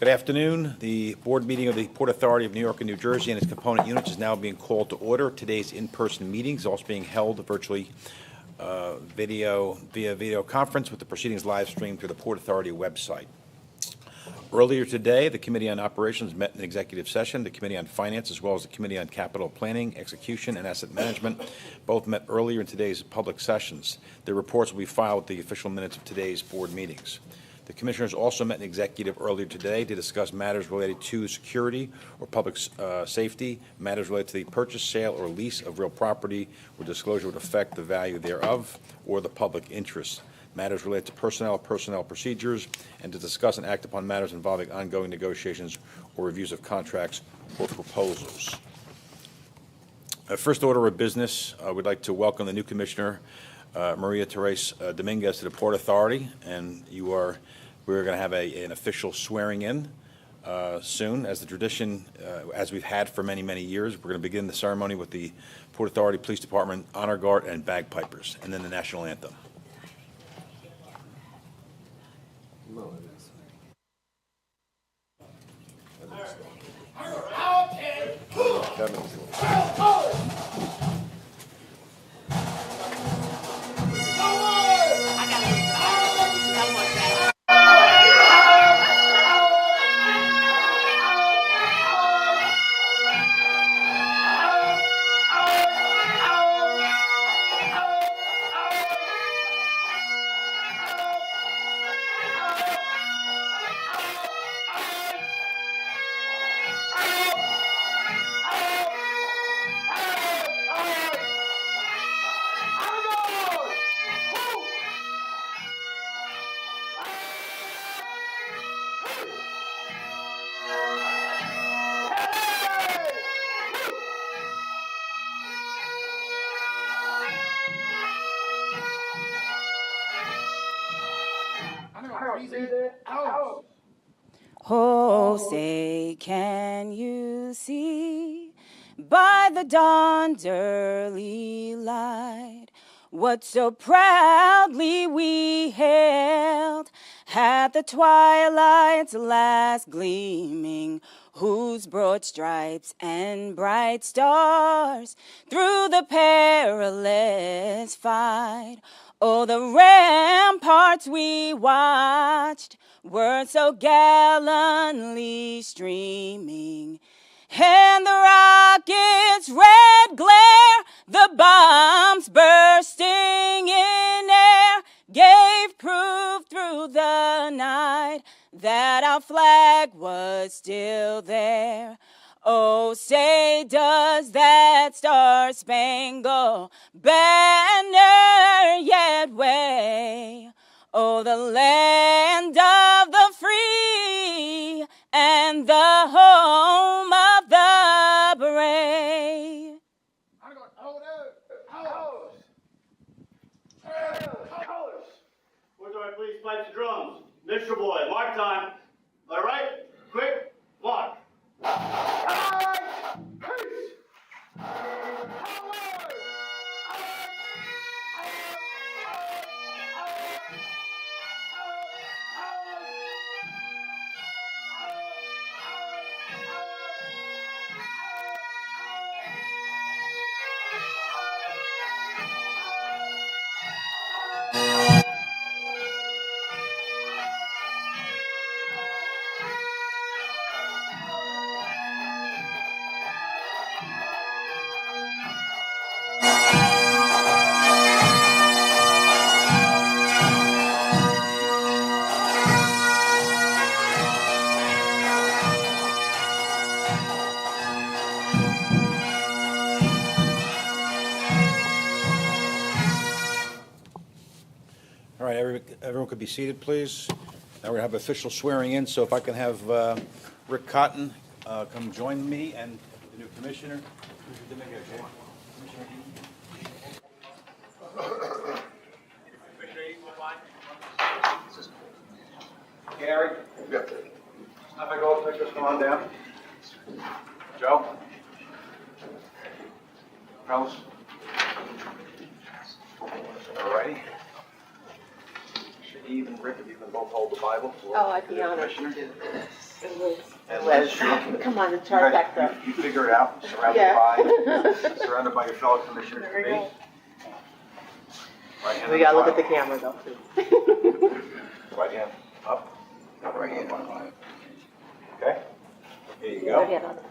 Good afternoon. The board meeting of the Port Authority of New York and New Jersey and its component units is now being called to order. Today's in-person meeting is also being held virtually via video conference, with the proceedings live streamed through the Port Authority website. Earlier today, the Committee on Operations met in executive session. The Committee on Finance, as well as the Committee on Capital Planning, Execution, and Asset Management, both met earlier in today's public sessions. Their reports will be filed with the official minutes of today's board meetings. The Commissioners also met in executive earlier today to discuss matters related to security or public safety, matters related to the purchase, sale, or lease of real property where disclosure would affect the value thereof or the public interest, matters related to personnel procedures, and to discuss and act upon matters involving ongoing negotiations or reviews of contracts or proposals. First order of business, we'd like to welcome the new Commissioner, Maria Teresa Dominguez, to the Port Authority, and we're going to have an official swearing in soon, as the tradition, as we've had for many, many years. We're going to begin the ceremony with the Port Authority Police Department Honor Guard and bagpipers, and then the national anthem. Oh, say, can you see by the dawn's early light what so proudly we hailed at the twilight's last gleaming, whose broad stripes and bright stars through the perilous fight, oh, the ramparts we watched were so gallantly streaming, and the rockets' red glare, the bombs bursting in air, gave proof through the night that our flag was still there. Oh, say, does that star-spangled banner yet wave? Oh, the land of the free and the home of the brave. Colors. Where's our police pipes and drums? Mr. Boy, mark time. All right, quick, mark. All right, everyone could be seated, please. Now we're going to have official swearing in, so if I can have Rick Cotton come join me and the new Commissioner. Gary? Yep. Have I go up, just come on down. Joe? Carlos? All righty. Eve and Rick, if you can both hold the Bible. Oh, I'd be honored to Commissioner. do this. And Liz, come on, the trifecta. You figure it out, surrounded by your fellow commissioners to me. Right hand We gotta look at the camera though, too. Right hand up, right hand on. Okay? Here you go.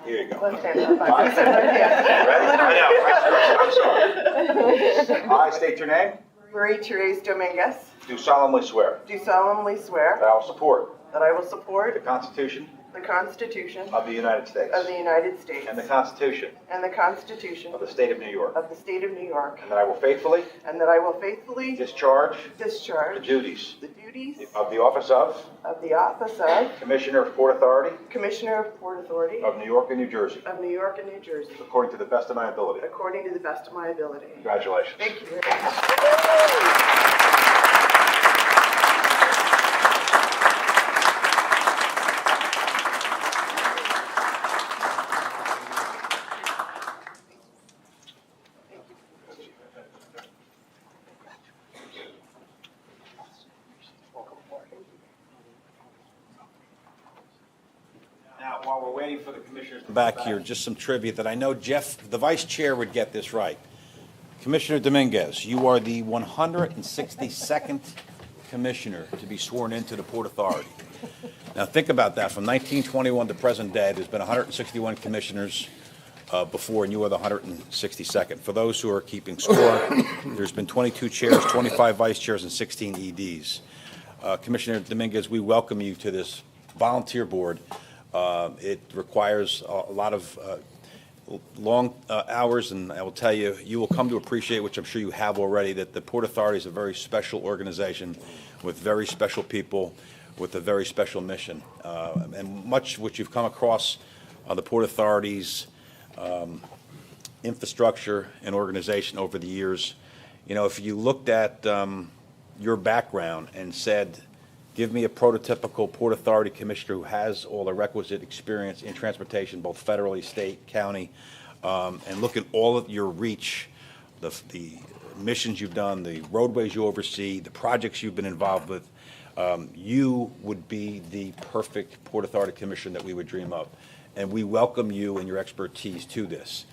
Here you go. Left hand up. Ready? I know. I state your name. Marie Therese Dominguez, Do solemnly swear do solemnly swear that I will support that I will the support Constitution the Constitution of the United States of the United States and the Constitution and the Constitution of the State of New York, of the State of New York, and that I will faithfully and that I will faithfully discharge the discharge duties the duties of the office of of Commissioner of Port Authority Commissioner of Port Authority of New York and New Jersey, of New York and New Jersey, according to the best of my ability. according to the best of my ability. Congratulations. Thank you very much. Now, while we're waiting for the commissioners back here, just some trivia that I know Jeff, the vice chair, would get this right. Commissioner Dominguez, you are the 162nd commissioner to be sworn into the Port Authority. Now, think about that. From 1921 to present day, there's been 161 commissioners before, and you are the 162nd. For those who are keeping score, there's been 22 chairs, 25 vice chairs, and 16 EDs. Commissioner Dominguez, we welcome you to this volunteer board. It requires a lot of long hours, and I will tell you, you will come to appreciate, which I'm sure you have already, that the Port Authority is a very special organization with very special people with a very special mission. And much which you've come across the Port Authority's infrastructure and organization over the years. You know, if you looked at your background and said, give me a prototypical Port Authority commissioner who has all the requisite experience in transportation, both federally, state, county, and look at all of your reach, the missions you've done, the roadways you oversee, the projects you've been involved with, you would be the perfect Port Authority commissioner that we would dream of. And we welcome you and your expertise to this.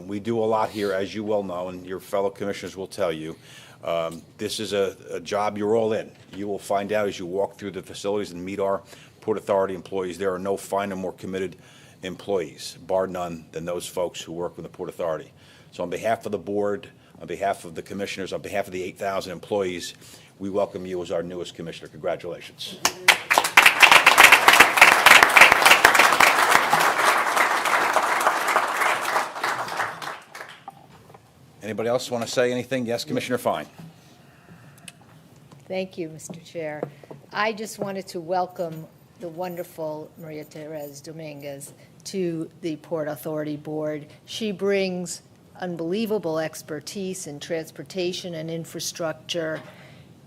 We do a lot here, as you well know, and your fellow commissioners will tell you. This is a job you're all in. You will find out as you walk through the facilities and meet our Port Authority employees, there are no finer, more committed employees, bar none, than those folks who work with the Port Authority. So on behalf of the board, on behalf of the commissioners, on behalf of the 8,000 employees, we welcome you as our newest commissioner. Congratulations. Anybody else want to say anything? Yes, Commissioner Fine. Thank you, Mr. Chair. I just wanted to welcome the wonderful Maria Therese Dominguez to the Port Authority Board. She brings unbelievable expertise in transportation and infrastructure.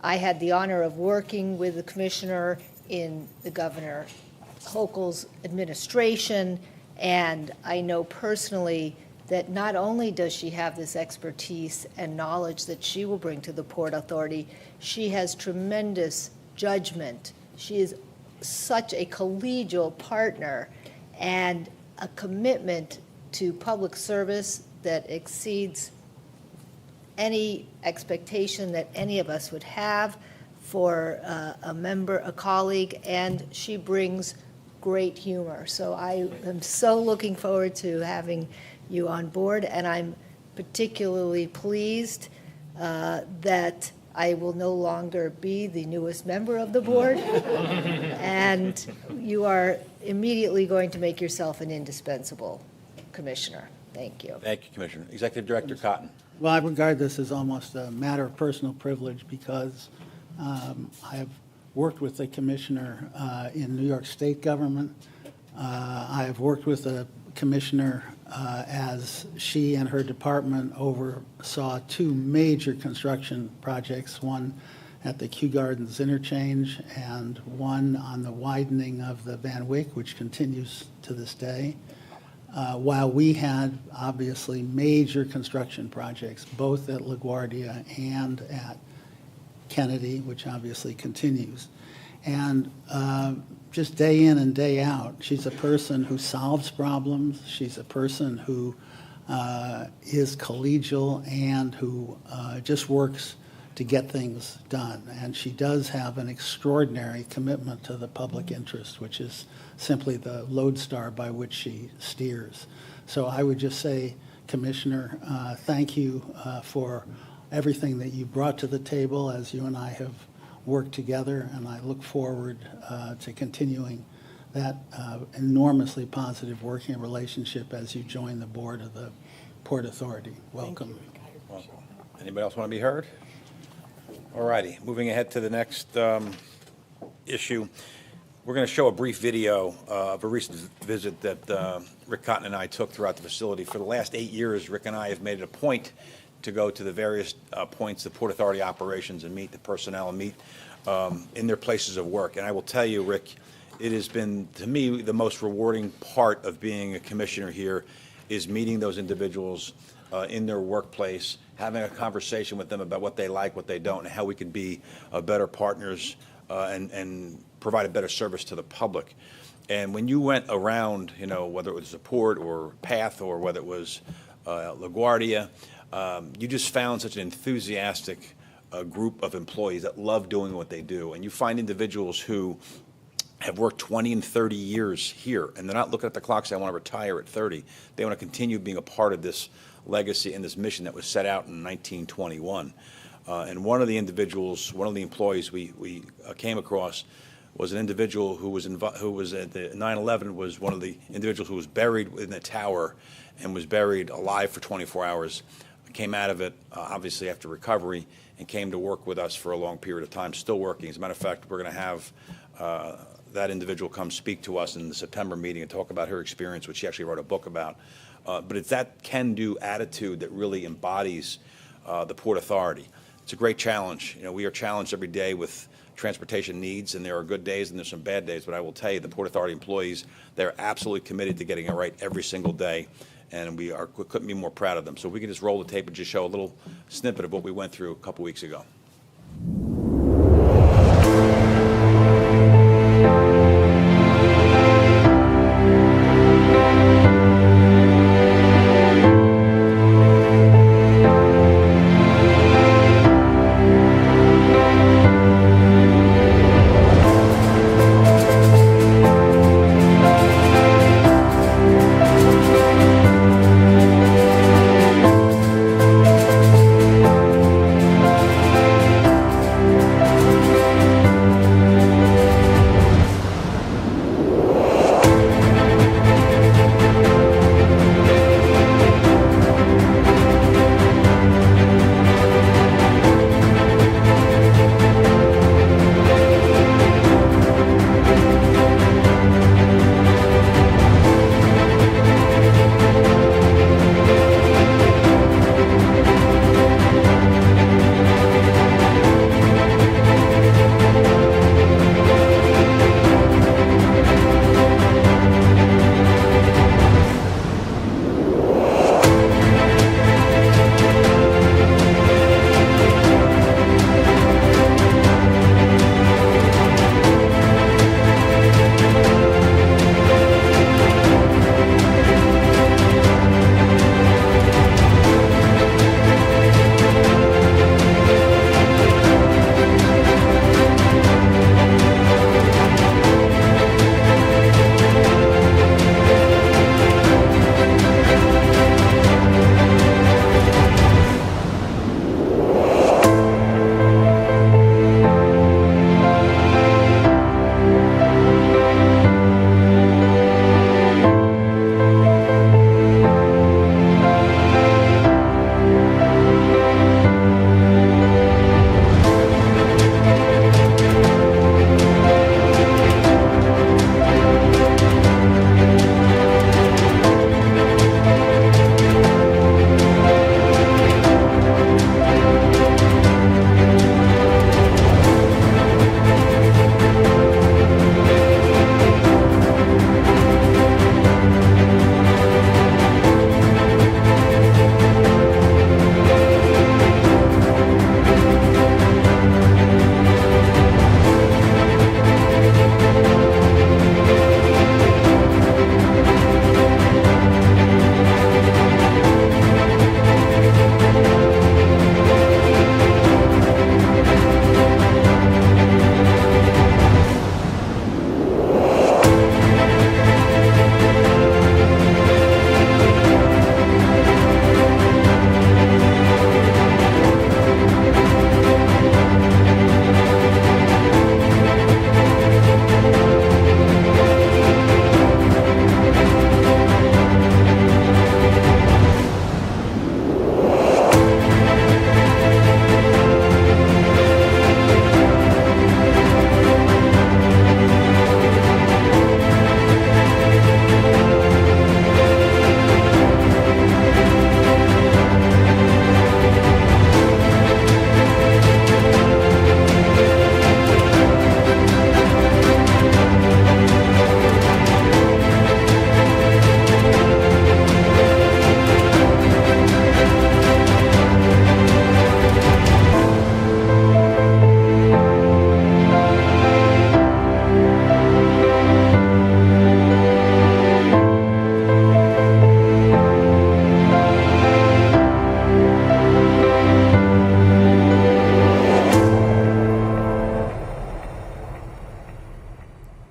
I had the honor of working with the commissioner in the Governor Hochul's administration, and I know personally that not only does she have this expertise and knowledge that she will bring to the Port Authority, she has tremendous judgment. She is such a collegial partner and a commitment to public service that exceeds any expectation that any of us would have for a member, a colleague, and she brings great humor. So I am so looking forward to having you on board, and I'm particularly pleased that I will no longer be the newest member of the board, and you are immediately going to make yourself an indispensable commissioner. Thank you. Thank you, Commissioner. Executive Director Cotton. Well, I regard this as almost a matter of personal privilege because I have worked with the commissioner in New York State government. I have worked with the commissioner as she and her department oversaw two major construction projects, one at the Kew Gardens interchange and one on the widening of the Van Wyck, which continues to this day. While we had obviously major construction projects, both at LaGuardia and at Kennedy, which obviously continues. And just day in and day out, she's a person who solves problems. She's a person who is collegial and who just works to get things done. And she does have an extraordinary commitment to the public interest, which is simply the lodestar by which she steers. So I would just say, Commissioner, thank you for everything that you brought to the table as you and I have worked together, and I look forward to continuing that enormously positive working relationship as you join the board of the Port Authority. Welcome. Welcome. Anybody else want to be heard? All righty, moving ahead to the next issue. We're going to show a brief video of a recent visit that Rick Cotton and I took throughout the facility. For the last 8 years, Rick and I have made it a point to go to the various points, the Port Authority operations, and meet the personnel and meet in their places of work. And I will tell you, Rick, it has been, to me, the most rewarding part of being a commissioner here is meeting those individuals in their workplace, having a conversation with them about what they like, what they don't, and how we can be better partners and provide a better service to the public. And when you went around, you know, whether it was the Port or PATH or whether it was LaGuardia, you just found such an enthusiastic group of employees that love doing what they do. And you find individuals who have worked 20 and 30 years here, and they're not looking at the clock saying, I want to retire at 30. They want to continue being a part of this legacy and this mission that was set out in 1921. And one of the individuals, one of the employees we came across was an individual who was at the 9/11, was one of the individuals who was buried in the tower and was buried alive for 24 hours. Came out of it, obviously after recovery, and came to work with us for a long period of time, still working. As a matter of fact, we're going to have that individual come speak to us in the September meeting and talk about her experience, which she actually wrote a book about. But it's that can-do attitude that really embodies the Port Authority. It's a great challenge. You know, we are challenged every day with transportation needs, and there are good days and there's some bad days, but I will tell you, the Port Authority employees, they're absolutely committed to getting it right every single day, and we couldn't be more proud of them. So if we can just roll the tape and just show a little snippet of what we went through a couple weeks ago.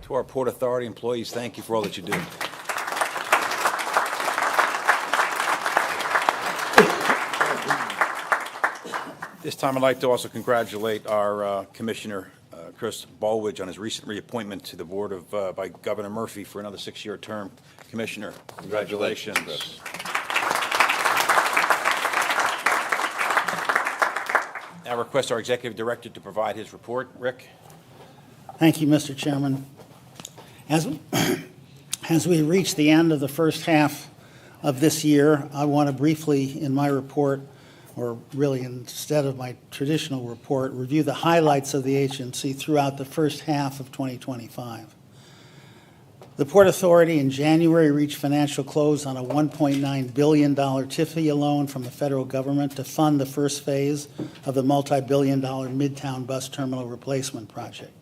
To our Port Authority employees, thank you for all that you do. This time, I'd like to also congratulate our Commissioner, Chris Baldwidge, on his recent reappointment to the board of, by Governor Murphy for another 6-year term. Commissioner, congratulations. I request our Executive Director to provide his report. Rick? Thank you, Mr. Chairman. As we reach the end of the first half of this year, I want to briefly, in my report, or really instead of my traditional report, review the highlights of the agency throughout the first half of 2025. The Port Authority in January reached financial close on a $1.9 billion TIFIA loan from the federal government to fund the first phase of the multi-billion-dollar Midtown Bus Terminal Replacement Project.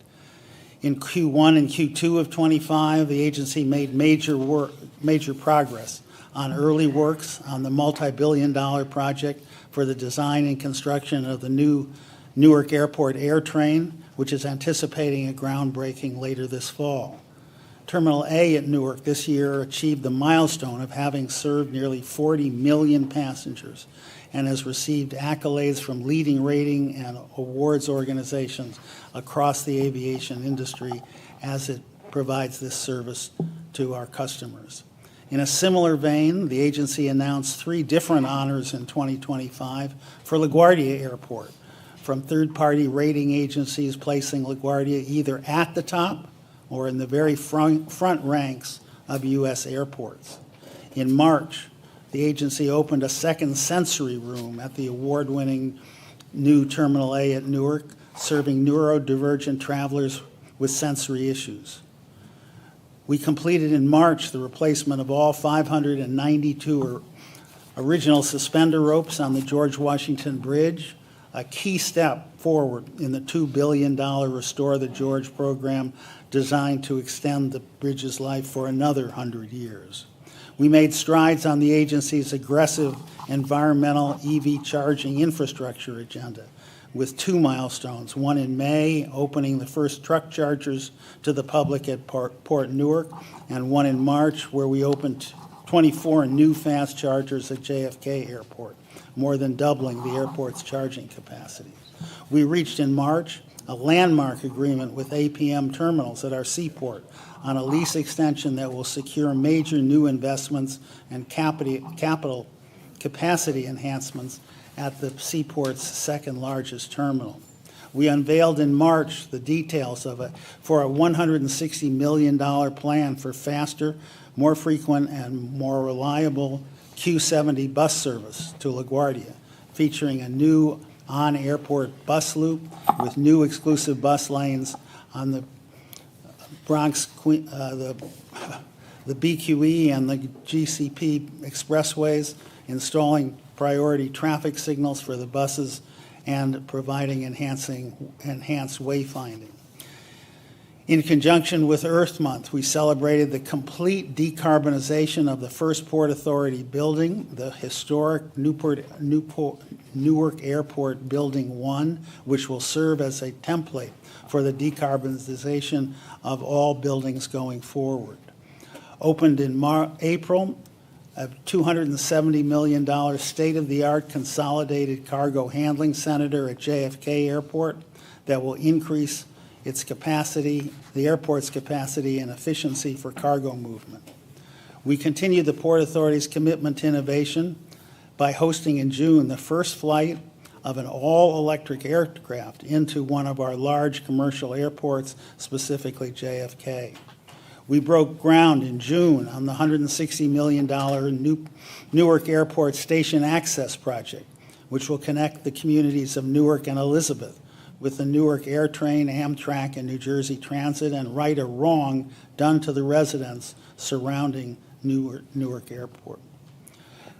In Q1 and Q2 of 25, the agency made major progress on early works on the multi-billion-dollar project for the design and construction of the new Newark Airport Air Train, which is anticipating a groundbreaking later this fall. Terminal A at Newark this year achieved the milestone of having served nearly 40 million passengers and has received accolades from leading rating and awards organizations across the aviation industry as it provides this service to our customers. In a similar vein, the agency announced 3 different honors in 2025 for LaGuardia Airport, from third-party rating agencies placing LaGuardia either at the top or in the very front ranks of U.S. airports. In March, the agency opened a second sensory room at the award-winning new Terminal A at Newark, serving neurodivergent travelers with sensory issues. We completed in March the replacement of all 592 original suspender ropes on the George Washington Bridge, a key step forward in the $2 billion Restore the George program designed to extend the bridge's life for another 100 years. We made strides on the agency's aggressive environmental EV charging infrastructure agenda with 2 milestones, one in May, opening the first truck chargers to the public at Port Newark, and one in March, where we opened 24 new fast chargers at JFK Airport, more than doubling the airport's charging capacity. We reached in March a landmark agreement with APM Terminals at our seaport on a lease extension that will secure major new investments and capital capacity enhancements at the seaport's second largest terminal. We unveiled in March the details for a $160 million plan for faster, more frequent, and more reliable Q70 bus service to LaGuardia, featuring a new on-airport bus loop with new exclusive bus lanes on the Bronx, the BQE and the GCP expressways, installing priority traffic signals for the buses, and providing enhanced wayfinding. In conjunction with Earth Month, we celebrated the complete decarbonization of the first Port Authority building, the historic Newark Airport Building 1, which will serve as a template for the decarbonization of all buildings going forward. Opened in April, a $270 million state-of-the-art consolidated cargo handling center at JFK Airport that will increase its capacity, the airport's capacity and efficiency for cargo movement. We continue the Port Authority's commitment to innovation by hosting in June the first flight of an all-electric aircraft into one of our large commercial airports, specifically JFK. We broke ground in June on the $160 million Newark Airport Station Access Project, which will connect the communities of Newark and Elizabeth with the Newark Air Train, Amtrak, and New Jersey Transit, and right a wrong done to the residents surrounding Newark Airport.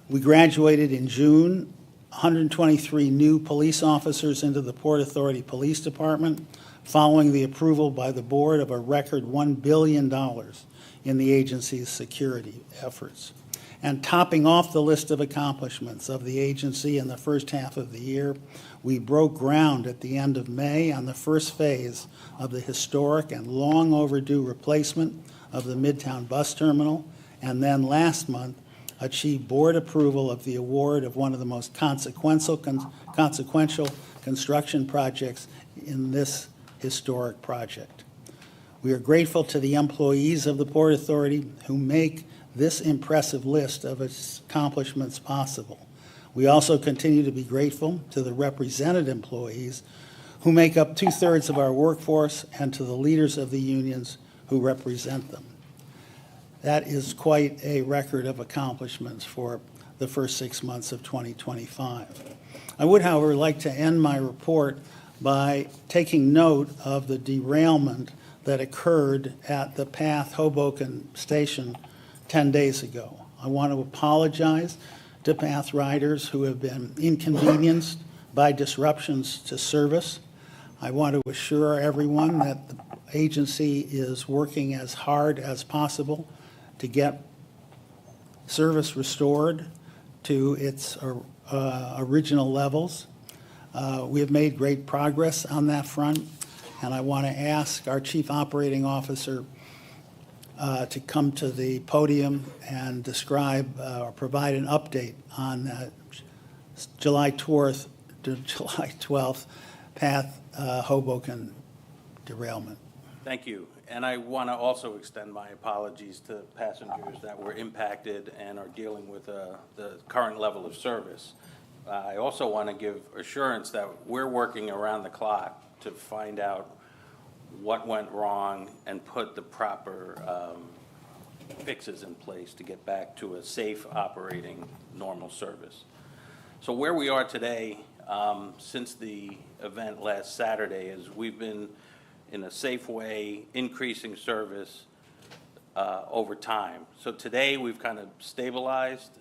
We graduated in June 123 new police officers into the Port Authority Police Department, following the approval by the board of a record $1 billion in the agency's security efforts. And topping off the list of accomplishments of the agency in the first half of the year, we broke ground at the end of May on the first phase of the historic and long overdue replacement of the Midtown Bus Terminal, and then last month achieved board approval of the award of one of the most consequential construction projects in this historic project. We are grateful to the employees of the Port Authority who make this impressive list of its accomplishments possible. We also continue to be grateful to the represented employees who make up 2/3 of our workforce and to the leaders of the unions who represent them. That is quite a record of accomplishments for the first 6 months of 2025. I would, however, like to end my report by taking note of the derailment that occurred at the PATH Hoboken station 10 days ago. I want to apologize to PATH riders who have been inconvenienced by disruptions to service. I want to assure everyone that the agency is working as hard as possible to get service restored to its original levels. We have made great progress on that front, and I want to ask our Chief Operating Officer to come to the podium and describe or provide an update on July 12th to July 12th PATH Hoboken derailment. Thank you. And I want to also extend my apologies to passengers that were impacted and are dealing with the current level of service. I also want to give assurance that we're working around the clock to find out what went wrong and put the proper fixes in place to get back to a safe operating normal service. So where we are today, since the event last Saturday, is we've been in a safe way increasing service over time. So today we've kind of stabilized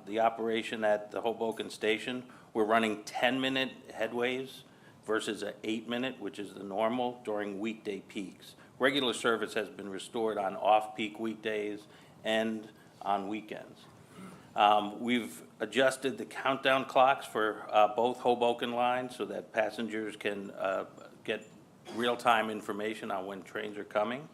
the operation at the Hoboken station. We're running 10-minute headways versus an 8-minute, which is the normal during weekday peaks. Regular service has been restored on off-peak weekdays and on weekends. We've adjusted the countdown clocks for both Hoboken lines so that passengers can get real-time information on when trains are coming.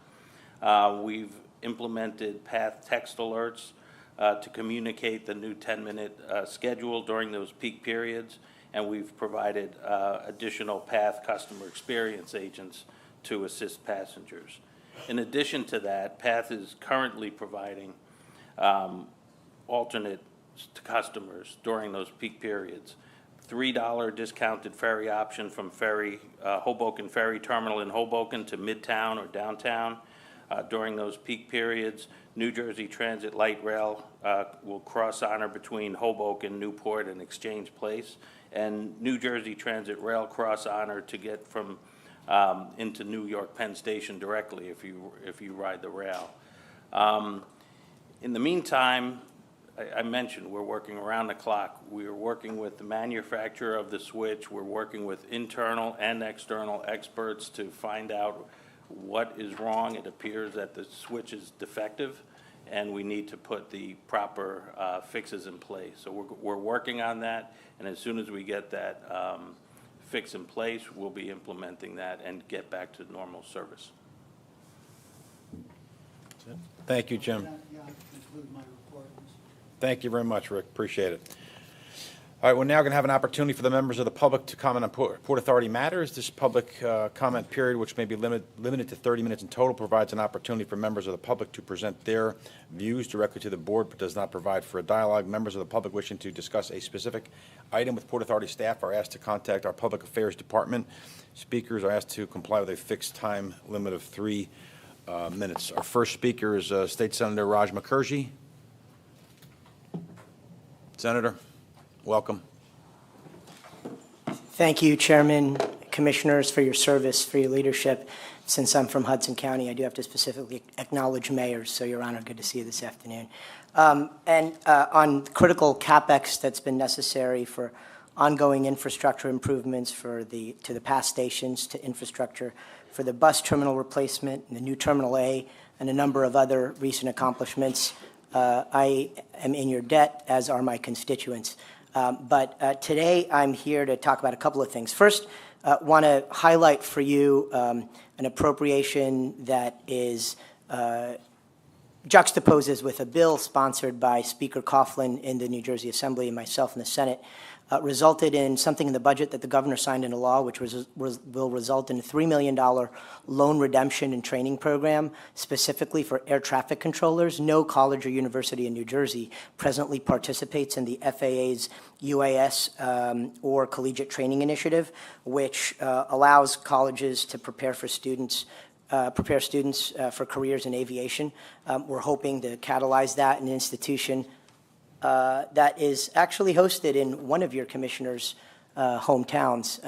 We've implemented PATH text alerts to communicate the new 10-minute schedule during those peak periods, and we've provided additional PATH customer experience agents to assist passengers. In addition to that, PATH is currently providing alternates to customers during those peak periods. $3 discounted ferry option from Hoboken Ferry Terminal in Hoboken to Midtown or downtown during those peak periods. New Jersey Transit Light Rail will cross honor between Hoboken, Newport, and Exchange Place, and New Jersey Transit Rail cross honor to get from into New York Penn Station directly if you ride the rail. In the meantime, I mentioned we're working around the clock. We are working with the manufacturer of the switch. We're working with internal and external experts to find out what is wrong. It appears that the switch is defective, and we need to put the proper fixes in place. So we're working on that, and as soon as we get that fix in place, we'll be implementing that and get back to normal service. Thank you, Jim. Thank you very much, Rick. Appreciate it. All right, we're now going to have an opportunity for the members of the public to comment on Port Authority matters. This public comment period, which may be limited to 30 minutes in total, provides an opportunity for members of the public to present their views directly to the board, but does not provide for a dialogue. Members of the public wishing to discuss a specific item with Port Authority staff are asked to contact our Public Affairs Department. Speakers are asked to comply with a fixed time limit of 3 minutes. Our first speaker is State Senator Raj Mukherjee. Senator, welcome. Thank you, Chairman, Commissioners, for your service, for your leadership. Since I'm from Hudson County, I do have to specifically acknowledge mayors, so Your Honor, good to see you this afternoon. On critical CapEx that's been necessary for ongoing infrastructure improvements to the past stations, to infrastructure for the bus terminal replacement, and the new Terminal A, and a number of other recent accomplishments. I am in your debt, as are my constituents. But today I'm here to talk about a couple of things. First, want to highlight for you an appropriation that is juxtaposes with a bill sponsored by Speaker Coughlin in the New Jersey Assembly and myself in the Senate, resulted in something in the budget that the governor signed into law, which will result in a $3 million loan redemption and training program specifically for air traffic controllers. No college or university in New Jersey presently participates in the FAA's UAS or collegiate training initiative, which allows colleges to prepare students for careers in aviation. We're hoping to catalyze that in an institution that is actually hosted in one of your commissioners' hometowns,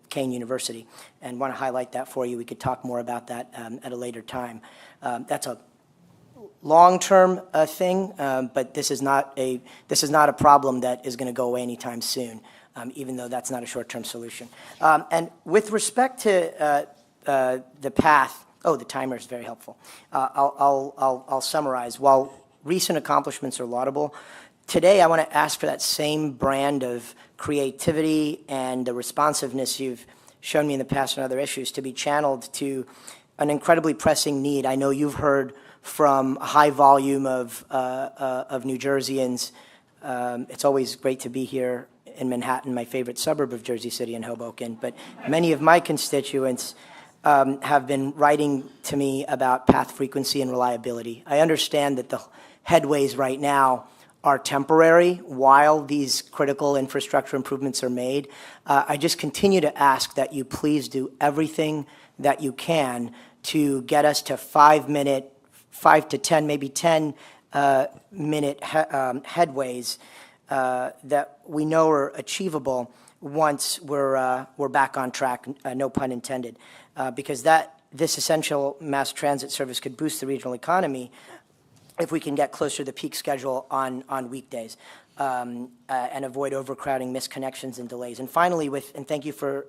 Kane University, and want to highlight that for you. We could talk more about that at a later time. That's a long-term thing, but this is not a problem that is going to go away anytime soon, even though that's not a short-term solution. And with respect to the path, the timer is very helpful. I'll summarize. While recent accomplishments are laudable, today I want to ask for that same brand of creativity and the responsiveness you've shown me in the past on other issues to be channeled to an incredibly pressing need. I know you've heard from a high volume of New Jerseyans. It's always great to be here in Manhattan, my favorite suburb of Jersey City and Hoboken, but many of my constituents have been writing to me about path frequency and reliability. I understand that the headways right now are temporary while these critical infrastructure improvements are made. I just continue to ask that you please do everything that you can to get us to 5 to 10, maybe 10 minute headways that we know are achievable once we're back on track, no pun intended, because this essential mass transit service could boost the regional economy if we can get closer to the peak schedule on weekdays and avoid overcrowding, misconnections, and delays. And finally, and thank you for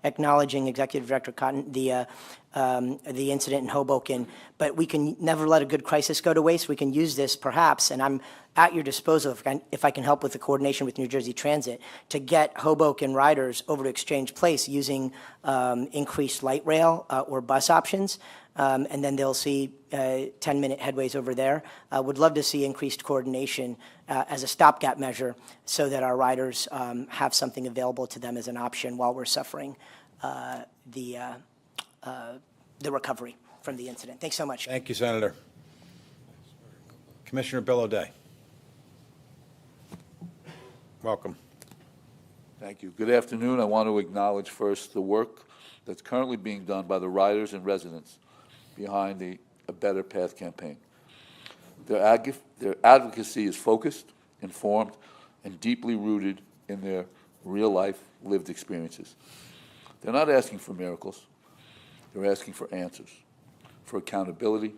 acknowledging, Executive Director Cotton, the incident in Hoboken, but we can never let a good crisis go to waste. We can use this perhaps, and I'm at your disposal if I can help with the coordination with New Jersey Transit to get Hoboken riders over to Exchange Place using increased light rail or bus options. And then they'll see 10-minute headways over there. Would love to see increased coordination as a stopgap measure so that our riders have something available to them as an option while we're suffering the recovery from the incident. Thanks so much. Thank you, Senator. Commissioner Bill O'Day. Welcome. Thank you. Good afternoon. I want to acknowledge first the work that's currently being done by the riders and residents behind the A Better Path campaign. Their advocacy is focused, informed, and deeply rooted in their real-life lived experiences. They're not asking for miracles. They're asking for answers, for accountability,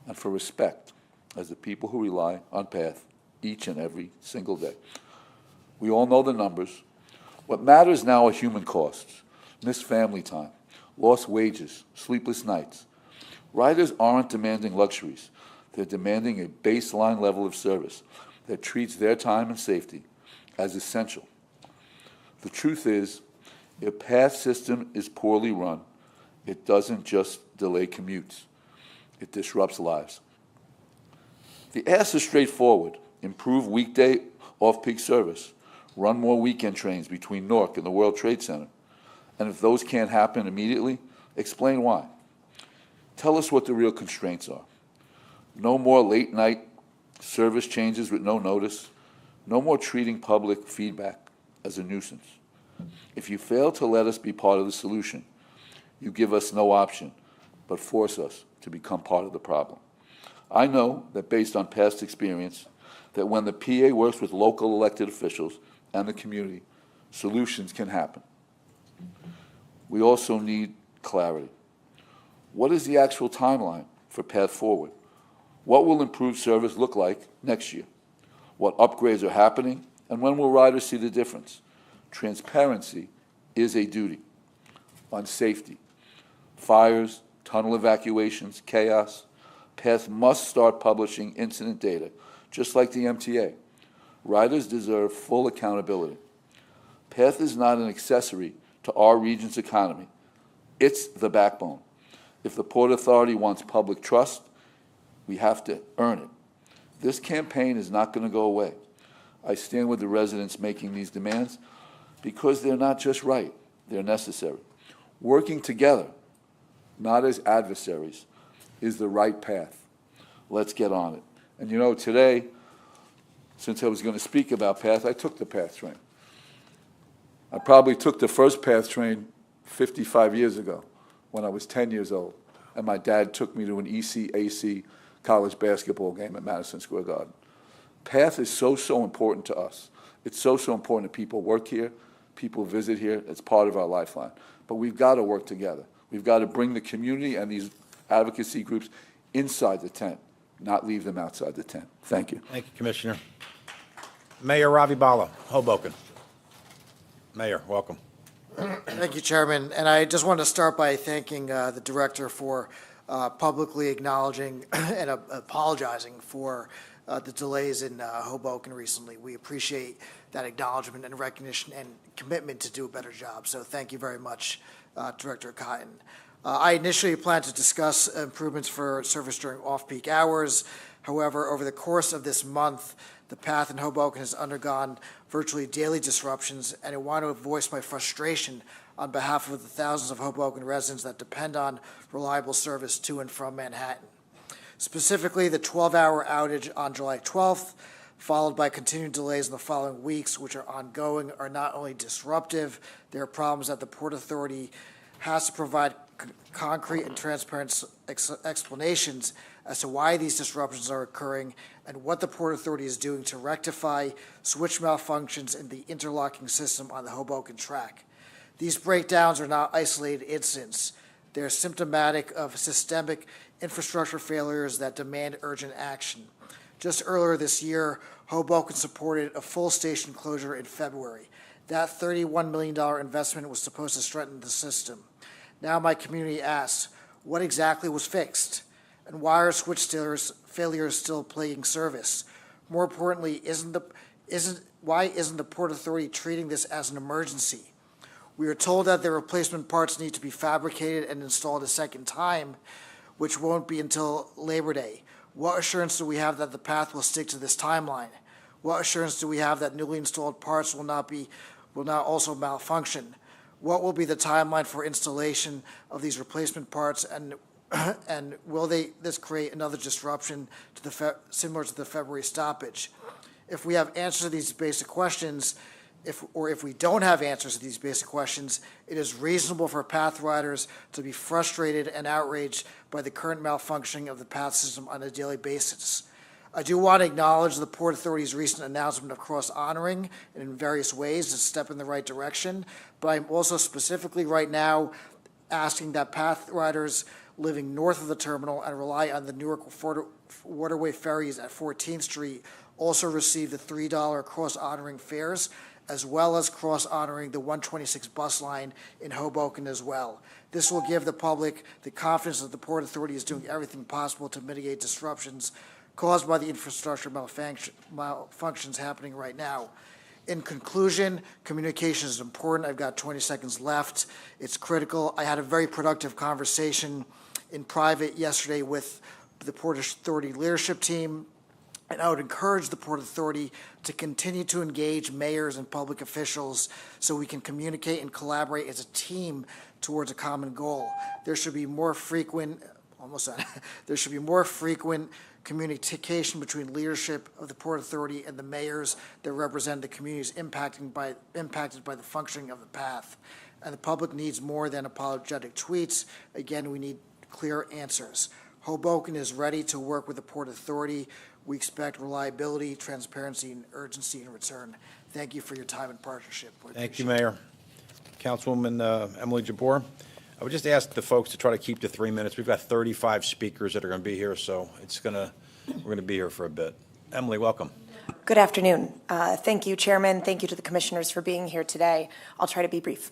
and for respect as the people who rely on PATH each and every single day. We all know the numbers. What matters now are human costs, missed family time, lost wages, sleepless nights. Riders aren't demanding luxuries. They're demanding a baseline level of service that treats their time and safety as essential. The truth is, if PATH system is poorly run, it doesn't just delay commutes. It disrupts lives. The asks are straightforward. Improve weekday off-peak service. Run more weekend trains between Newark and the World Trade Center. And if those can't happen immediately, explain why. Tell us what the real constraints are. No more late-night service changes with no notice. No more treating public feedback as a nuisance. If you fail to let us be part of the solution, you give us no option but force us to become part of the problem. I know that based on past experience, that when the PA works with local elected officials and the community, solutions can happen. We also need clarity. What is the actual timeline for Path Forward? What will improved service look like next year? What upgrades are happening, and when will riders see the difference? Transparency is a duty. On safety, fires, tunnel evacuations, chaos, PATH must start publishing incident data, just like the MTA. Riders deserve full accountability. PATH is not an accessory to our region's economy. It's the backbone. If the Port Authority wants public trust, we have to earn it. This campaign is not going to go away. I stand with the residents making these demands because they're not just right, they're necessary. Working together, not as adversaries, is the right path. Let's get on it. And you know, today, since I was going to speak about PATH, I took the PATH train. I probably took the first PATH train 55 years ago when I was 10 years old, and my dad took me to an ECAC college basketball game at Madison Square Garden. PATH is so important to us. It's so important that people work here, people visit here. It's part of our lifeline. But we've got to work together. We've got to bring the community and these advocacy groups inside the tent, not leave them outside the tent. Thank you. Thank you, Commissioner. Mayor Ravi Bala, Hoboken. Mayor, welcome. Thank you, Chairman. And I just want to start by thanking the Director for publicly acknowledging and apologizing for the delays in Hoboken recently. We appreciate that acknowledgement and recognition and commitment to do a better job. So thank you very much, Director Cotton. I initially planned to discuss improvements for service during off-peak hours. However, over the course of this month, the PATH in Hoboken has undergone virtually daily disruptions, and I want to voice my frustration on behalf of the thousands of Hoboken residents that depend on reliable service to and from Manhattan. Specifically, the 12-hour outage on July 12th, followed by continued delays in the following weeks, which are ongoing, are not only disruptive, there are problems that the Port Authority has to provide concrete and transparent explanations as to why these disruptions are occurring and what the Port Authority is doing to rectify switch malfunctions in the interlocking system on the Hoboken track. These breakdowns are not isolated incidents. They're symptomatic of systemic infrastructure failures that demand urgent action. Just earlier this year, Hoboken supported a full station closure in February. That $31 million investment was supposed to strengthen the system. Now my community asks, what exactly was fixed? And why are switch failures still plaguing service? More importantly, why isn't the Port Authority treating this as an emergency? We are told that the replacement parts need to be fabricated and installed a second time, which won't be until Labor Day. What assurance do we have that the PATH will stick to this timeline? What assurance do we have that newly installed parts will not also malfunction? What will be the timeline for installation of these replacement parts, and will this create another disruption to similar to the February stoppage? If we have answers to these basic questions, if we don't have answers to these basic questions, it is reasonable for PATH riders to be frustrated and outraged by the current malfunctioning of the PATH system on a daily basis. I do want to acknowledge the Port Authority's recent announcement of cross-honoring in various ways, a step in the right direction, but I'm also specifically right now asking that PATH riders living north of the terminal and rely on the Newark Waterway ferries at 14th Street also receive the $3 cross-honoring fares, as well as cross-honoring the 126 bus line in Hoboken as well. This will give the public the confidence that the Port Authority is doing everything possible to mitigate disruptions caused by the infrastructure malfunctions happening right now. In conclusion, communication is important. I've got 20 seconds left. It's critical. I had a very productive conversation in private yesterday with the Port Authority leadership team, and I would encourage the Port Authority to continue to engage mayors and public officials so we can communicate and collaborate as a team towards a common goal. There should be more frequent, there should be more frequent communication between leadership of the Port Authority and the mayors that represent the communities impacted by the functioning of the PATH. And the public needs more than apologetic tweets. Again, we need clear answers. Hoboken is ready to work with the Port Authority. We expect reliability, transparency, and urgency in return. Thank you for your time and partnership. Thank you, Mayor. Councilwoman Emily Jabour. I would just ask the folks to try to keep to 3 minutes. We've got 35 speakers that are going to be here, so we're going to be here for a bit. Emily, welcome. Good afternoon. Thank you, Chairman. Thank you to the commissioners for being here today. I'll try to be brief.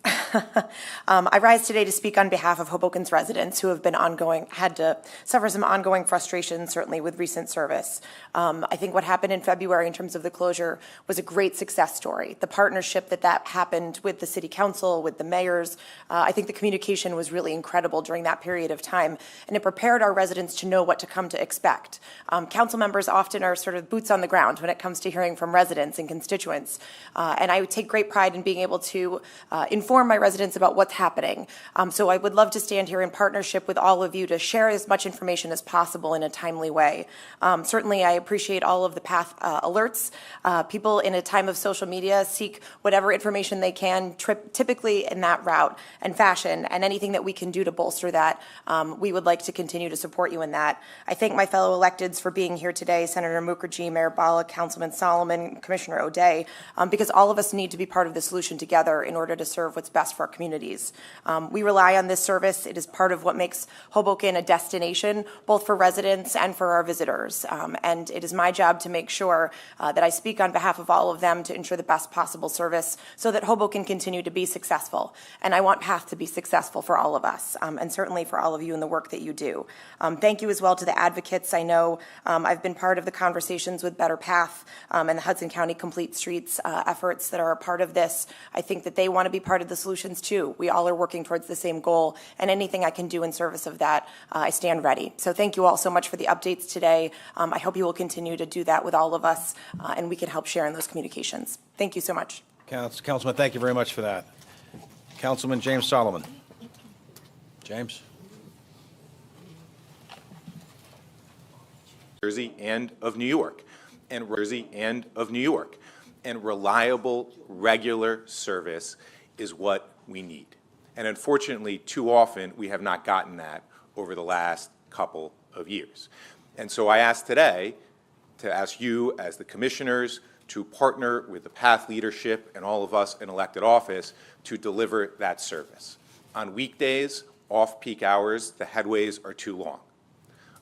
I rise today to speak on behalf of Hoboken's residents who have been had to suffer some ongoing frustration, certainly with recent service. I think what happened in February in terms of the closure was a great success story. The partnership that happened with the city council, with the mayors, I think the communication was really incredible during that period of time, and it prepared our residents to know what to come to expect. Council members often are sort of boots on the ground when it comes to hearing from residents and constituents. And I would take great pride in being able to inform my residents about what's happening. So I would love to stand here in partnership with all of you to share as much information as possible in a timely way. Certainly, I appreciate all of the path alerts. People in a time of social media seek whatever information they can, typically in that route and fashion, and anything that we can do to bolster that, we would like to continue to support you in that. I thank my fellow electeds for being here today, Senator Mukherjee, Mayor Bala, Councilman Solomon, Commissioner O'Day, because all of us need to be part of the solution together in order to serve what's best for our communities. We rely on this service. It is part of what makes Hoboken a destination, both for residents and for our visitors. And it is my job to make sure that I speak on behalf of all of them to ensure the best possible service so that Hoboken continue to be successful. And I want PATH to be successful for all of us, and certainly for all of you in the work that you do. Thank you as well to the advocates. I know I've been part of the conversations with Better PATH and the Hudson County Complete Streets efforts that are a part of this. I think that they want to be part of the solutions too. We all are working towards the same goal, and anything I can do in service of that, I stand ready. So thank you all so much for the updates today. I hope you will continue to do that with all of us, and we can help share in those communications. Thank you so much. Councilman, thank you very much for that. Councilman James Solomon. James? Jersey and of New York, and reliable, regular service is what we need. And unfortunately, too often, we have not gotten that over the last couple of years. And so I ask today to ask you as the commissioners to partner with the PATH leadership and all of us in elected office to deliver that service. On weekdays, off-peak hours, the headways are too long.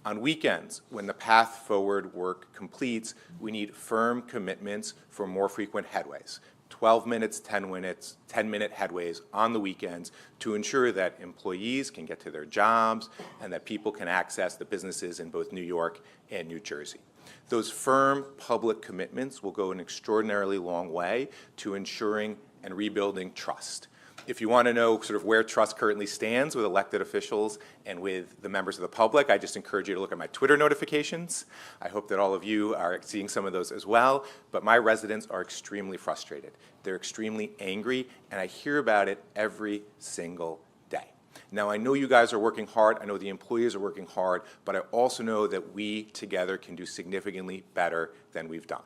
On weekends, when the path forward work completes, we need firm commitments for more frequent headways, 12 minutes, 10 minutes, 10-minute headways on the weekends to ensure that employees can get to their jobs and that people can access the businesses in both New York and New Jersey. Those firm public commitments will go an extraordinarily long way to ensuring and rebuilding trust. If you want to know sort of where trust currently stands with elected officials and with the members of the public, I just encourage you to look at my Twitter notifications. I hope that all of you are seeing some of those as well. But my residents are extremely frustrated. They're extremely angry, and I hear about it every single day. Now, I know you guys are working hard. I know the employees are working hard, but I also know that we together can do significantly better than we've done.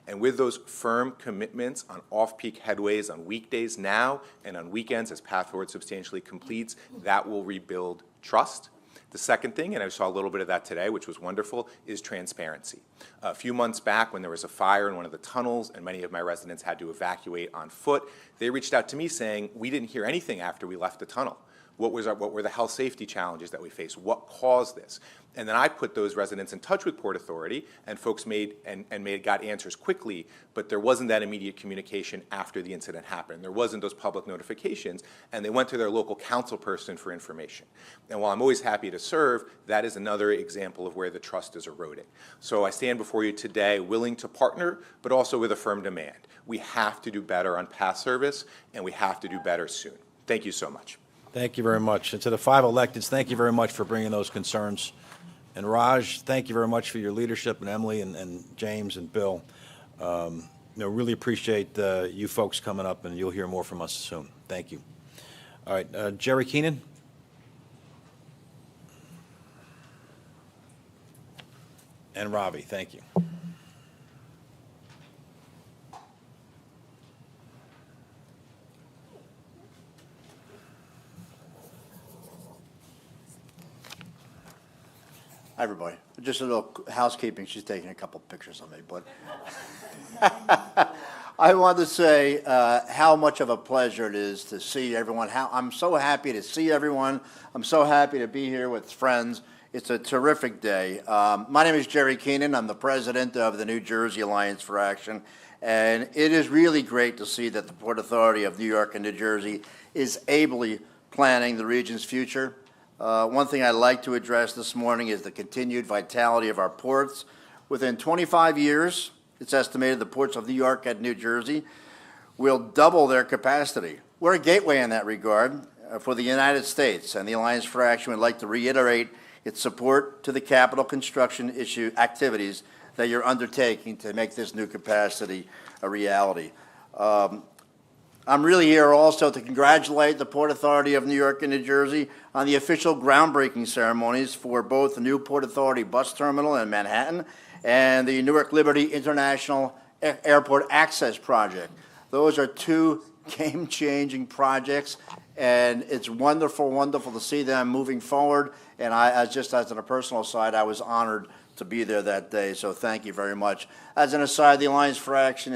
And with those firm commitments on off-peak headways on weekdays now and on weekends as Path Forward substantially completes, that will rebuild trust. The second thing, and I saw a little bit of that today, which was wonderful, is transparency. A few months back when there was a fire in one of the tunnels and many of my residents had to evacuate on foot, they reached out to me saying, we didn't hear anything after we left the tunnel. What were the health safety challenges that we faced? What caused this? And then I put those residents in touch with Port Authority, and folks got answers quickly, but there wasn't that immediate communication after the incident happened. There wasn't those public notifications, and they went to their local council person for information. And while I'm always happy to serve, that is another example of where the trust is eroding. So I stand before you today willing to partner, but also with a firm demand. We have to do better on PATH service, and we have to do better soon. Thank you so much. Thank you very much. And to the 5 electeds, thank you very much for bringing those concerns. And Raj, thank you very much for your leadership, and Emily and James and Bill. Really appreciate you folks coming up, and you'll hear more from us soon. Thank you. All right, Jerry Keenan. And Robbie, thank you. Hi, everybody. Just a little housekeeping. She's taking a couple pictures of me, but I want to say how much of a pleasure it is to see everyone. I'm so happy to see everyone. I'm so happy to be here with friends. It's a terrific day. My name is Jerry Keenan. I'm the president of the New Jersey Alliance for Action, and it is really great to see that the Port Authority of New York and New Jersey is ably planning the region's future. One thing I'd like to address this morning is the continued vitality of our ports. Within 25 years, it's estimated the ports of New York and New Jersey will double their capacity. We're a gateway in that regard for the United States, and the Alliance for Action would like to reiterate its support to the capital construction issue activities that you're undertaking to make this new capacity a reality. I'm really here also to congratulate the Port Authority of New York and New Jersey on the official groundbreaking ceremonies for both the new Port Authority bus terminal in Manhattan and the Newark Liberty International Airport Access Project. Those are two game-changing projects, and it's wonderful, wonderful to see them moving forward. And just as on a personal side, I was honored to be there that day, so thank you very much. As an aside, the Alliance for Action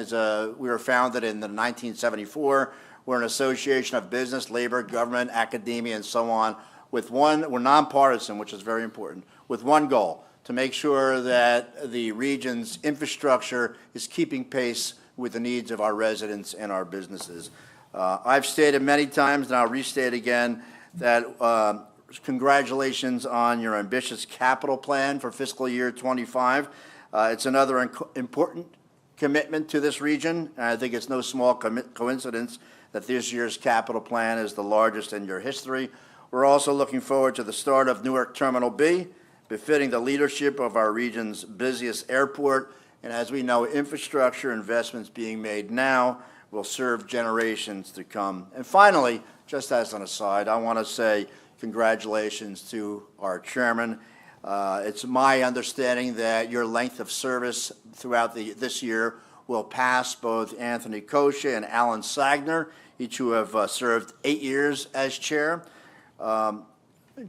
we were founded in 1974. We're an association of business, labor, government, academia, and so on. We're nonpartisan, which is very important, with one goal: to make sure that the region's infrastructure is keeping pace with the needs of our residents and our businesses. I've stated many times, and I'll restate again, that congratulations on your ambitious capital plan for fiscal year 25. It's another important commitment to this region, and I think it's no small coincidence that this year's capital plan is the largest in your history. We're also looking forward to the start of Newark Terminal B, befitting the leadership of our region's busiest airport. And as we know, infrastructure investments being made now will serve generations to come. And finally, just as an aside, I want to say congratulations to our chairman. It's my understanding that your length of service throughout this year will pass both Anthony Kosha and Alan Sagner, each who have served 8 years as chair.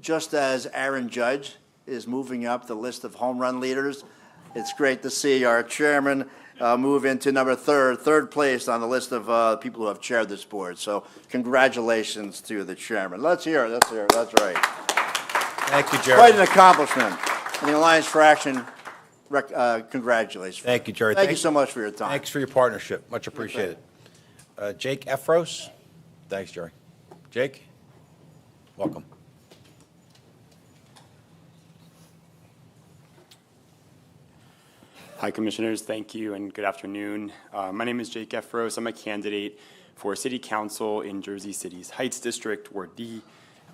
Just as Aaron Judge is moving up the list of home run leaders, it's great to see our chairman move into third place on the list of people who have chaired this board. So congratulations to the chairman. Let's hear it. That's right. Thank you, Jerry. Quite an accomplishment. And the Alliance for Action congratulations. Thank you, Jerry. Thank you so much for your time. Thanks for your partnership. Much appreciated. Jake Efros. Thanks, Jerry. Jake, welcome. Hi, Commissioners. Thank you and good afternoon. My name is Jake Efros. I'm a candidate for City Council in Jersey City's Heights District, Ward D.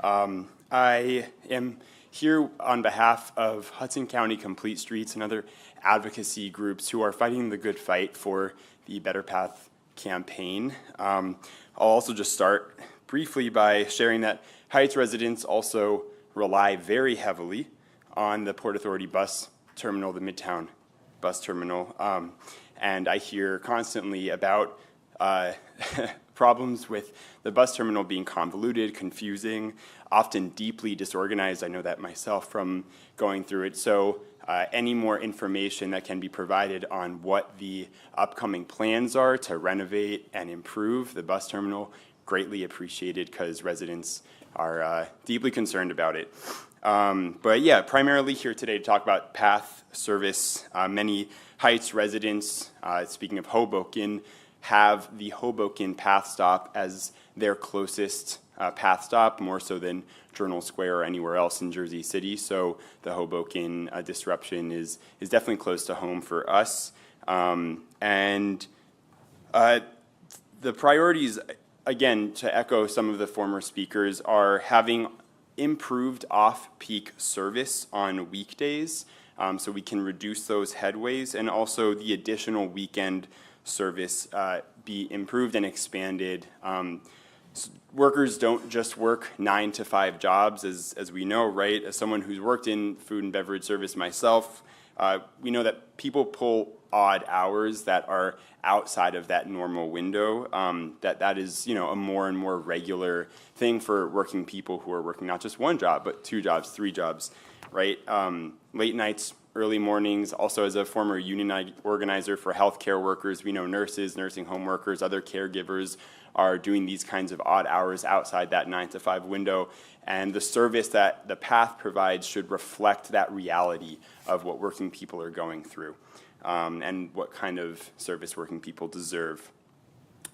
I am here on behalf of Hudson County Complete Streets and other advocacy groups who are fighting the good fight for the Better Path campaign. I'll also just start briefly by sharing that Heights residents also rely very heavily on the Port Authority bus terminal, the Midtown bus terminal, and I hear constantly about problems with the bus terminal being convoluted, confusing, often deeply disorganized. I know that myself from going through it. So any more information that can be provided on what the upcoming plans are to renovate and improve the bus terminal, greatly appreciated, because residents are deeply concerned about it. But yeah, primarily here today to talk about path service. Many Heights residents, speaking of Hoboken, have the Hoboken path stop as their closest path stop, more so than Journal Square or anywhere else in Jersey City. So the Hoboken disruption is definitely close to home for us. And the priorities, again, to echo some of the former speakers, are having improved off-peak service on weekdays, so we can reduce those headways, and also the additional weekend service be improved and expanded. Workers don't just work 9 to 5 jobs, as we know, right? As someone who's worked in food and beverage service myself, we know that people pull odd hours that are outside of that normal window. That is, a more and more regular thing for working people who are working not just one job, but 2 jobs, 3 jobs, right? Late nights, early mornings. Also, as a former union organizer for healthcare workers, we know nurses, nursing home workers, other caregivers are doing these kinds of odd hours outside that 9 to 5 window. And the service that the PATH provides should reflect that reality of what working people are going through, and what kind of service working people deserve.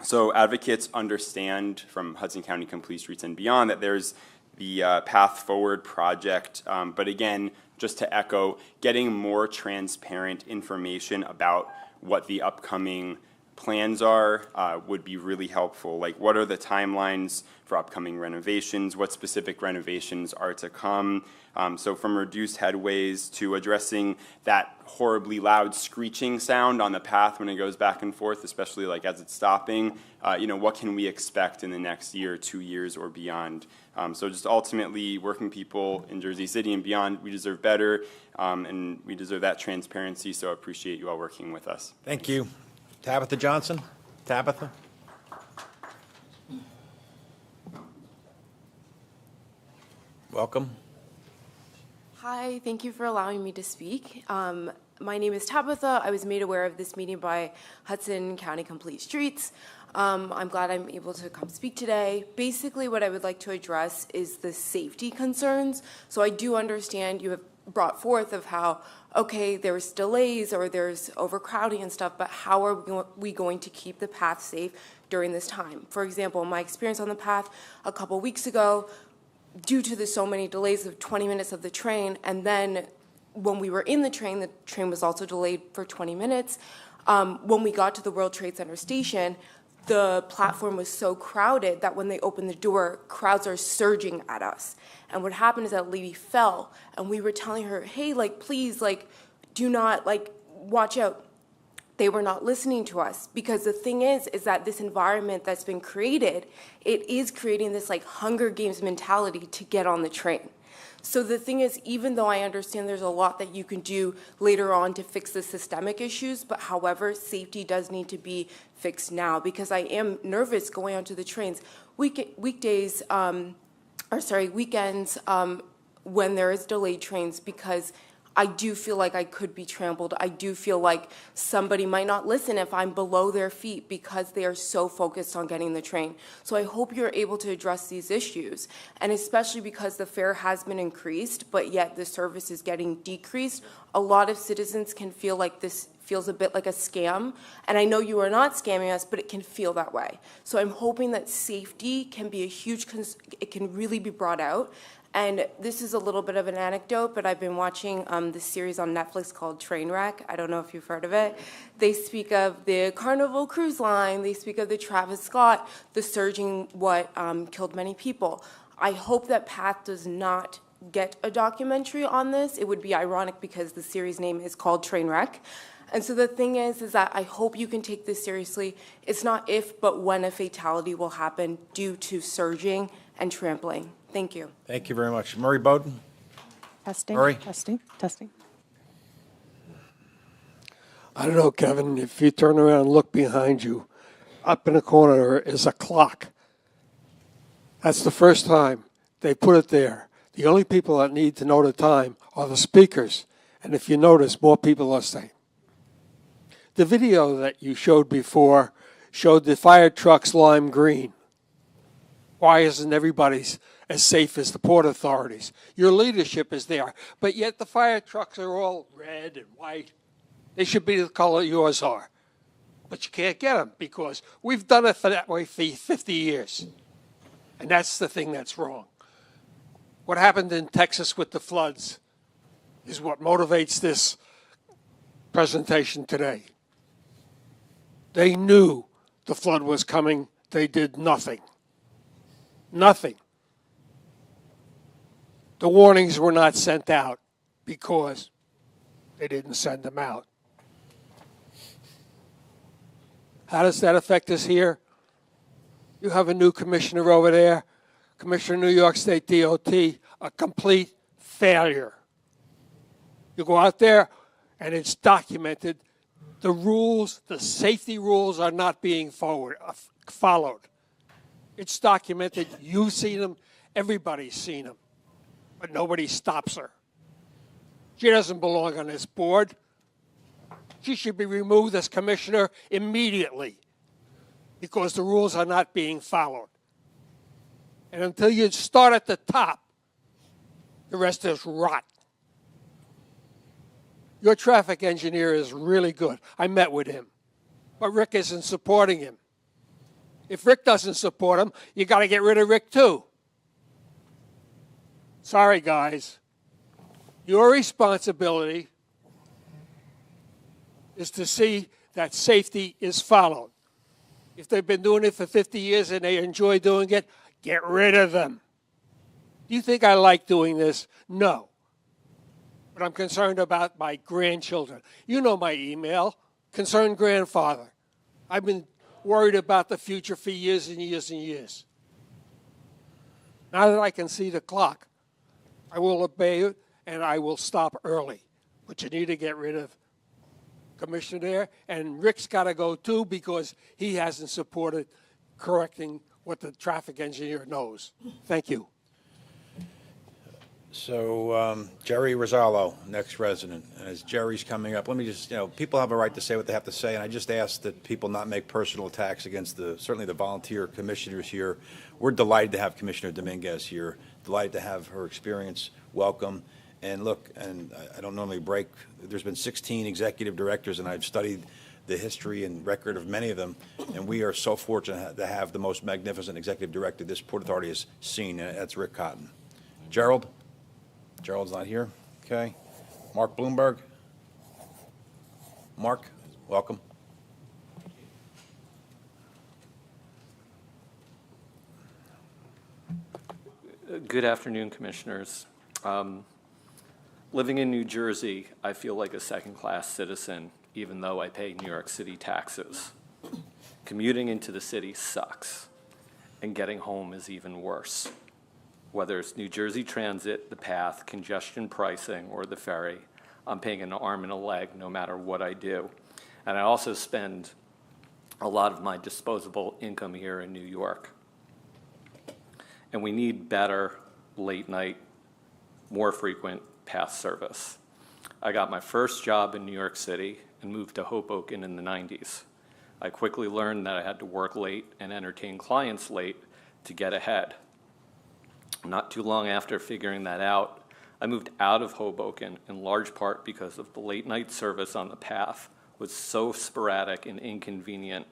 So advocates understand from Hudson County Complete Streets and beyond that there's the Path Forward project, but again, just to echo, getting more transparent information about what the upcoming plans are would be really helpful. Like, what are the timelines for upcoming renovations? What specific renovations are to come? So from reduced headways to addressing that horribly loud screeching sound on the path when it goes back and forth, especially like as it's stopping, what can we expect in the next year, 2 years, or beyond? So just ultimately, working people in Jersey City and beyond, we deserve better, and we deserve that transparency, so I appreciate you all working with us. Thank you. Tabitha Johnson? Tabitha? Welcome. Hi, thank you for allowing me to speak. My name is Tabitha. I was made aware of this meeting by Hudson County Complete Streets. I'm glad I'm able to come speak today. Basically, what I would like to address is the safety concerns. So I do understand you have brought forth of how, okay, there's delays or there's overcrowding and stuff, but how are we going to keep the path safe during this time? For example, my experience on the path a couple weeks ago, due to the so many delays of 20 minutes of the train, and then when we were in the train was also delayed for 20 minutes. When we got to the World Trade Center station, the platform was so crowded that when they opened the door, crowds are surging at us. And what happened is that lady fell, and we were telling her, hey, please, do not, watch out. They were not listening to us, because the thing is that this environment that's been created, it is creating this Hunger Games mentality to get on the train. So the thing is, even though I understand there's a lot that you can do later on to fix the systemic issues, but however, safety does need to be fixed now, because I am nervous going onto the trains weekends when there is delayed trains, because I do feel like I could be trampled. I do feel like somebody might not listen if I'm below their feet because they are so focused on getting the train. So I hope you're able to address these issues, and especially because the fare has been increased, but yet the service is getting decreased. A lot of citizens can feel like this feels a bit like a scam, and I know you are not scamming us, but it can feel that way. So I'm hoping that safety can be it can really be brought out. And this is a little bit of an anecdote, but I've been watching this series on Netflix called Trainwreck. I don't know if you've heard of it. They speak of the Carnival Cruise Line. They speak of the Travis Scott, the surging what killed many people. I hope that Path does not get a documentary on this. It would be ironic because the series name is called Trainwreck. And so the thing is that I hope you can take this seriously. It's not if, but when a fatality will happen due to surging and trampling. Thank you. Thank you very much. Murray Bowden? Testing, Murray? testing. I don't know, Kevin, if you turn around and look behind you, up in the corner is a clock. That's the first time they put it there. The only people that need to know the time are the speakers. And if you notice, more people are saying. The video that you showed before showed the fire trucks lime green. Why isn't everybody as safe as the port authorities? Your leadership is there, but yet the fire trucks are all red and white. They should be the color yours are. But you can't get them because we've done it that way for 50 years. And that's the thing that's wrong. What happened in Texas with the floods is what motivates this presentation today. They knew the flood was coming. They did nothing. Nothing. The warnings were not sent out because they didn't send them out. How does that affect us here? You have a new commissioner over there, Commissioner New York State DOT, a complete failure. You go out there and it's documented. The rules, the safety rules are not being followed. It's documented. You've seen them. Everybody's seen them. But nobody stops her. She doesn't belong on this board. She should be removed as commissioner immediately. because the rules are not being followed. And until you start at the top, the rest is rot. Your traffic engineer is really good. I met with him. But Rick isn't supporting him. If Rick doesn't support him, you got to get rid of Rick too. Sorry, guys. Your responsibility is to see that safety is followed. If they've been doing it for 50 years and they enjoy doing it, get rid of them. Do you think I like doing this? No. But I'm concerned about my grandchildren. You know my email, concerned grandfather. I've been worried about the future for years and years and years. Now that I can see the clock, I will obey it and I will stop early. But you need to get rid of Commissioner there, and Rick's got to go too because he hasn't supported correcting what the traffic engineer knows. Thank you. So Jerry Rosalo, next resident. And as Jerry's coming up, let me just, people have a right to say what they have to say, and I just ask that people not make personal attacks against certainly the volunteer commissioners here. We're delighted to have Commissioner Dominguez here, delighted to have her experience. Welcome. And look, and I don't normally break, there's been 16 executive directors, and I've studied the history and record of many of them, and we are so fortunate to have the most magnificent executive director this Port Authority has seen, and that's Rick Cotton. Gerald? Gerald's not here. Okay. Mark Bloomberg? Mark, welcome. Good afternoon, Commissioners. Living in New Jersey, I feel like a second-class citizen, even though I pay New York City taxes. Commuting into the city sucks, and getting home is even worse. Whether it's New Jersey Transit, the PATH, congestion pricing, or the ferry, I'm paying an arm and a leg no matter what I do. And I also spend a lot of my disposable income here in New York. And we need better late-night, more frequent PATH service. I got my first job in New York City and moved to Hoboken in the 90s. I quickly learned that I had to work late and entertain clients late to get ahead. Not too long after figuring that out, I moved out of Hoboken in large part because of the late-night service on the PATH was so sporadic and inconvenient.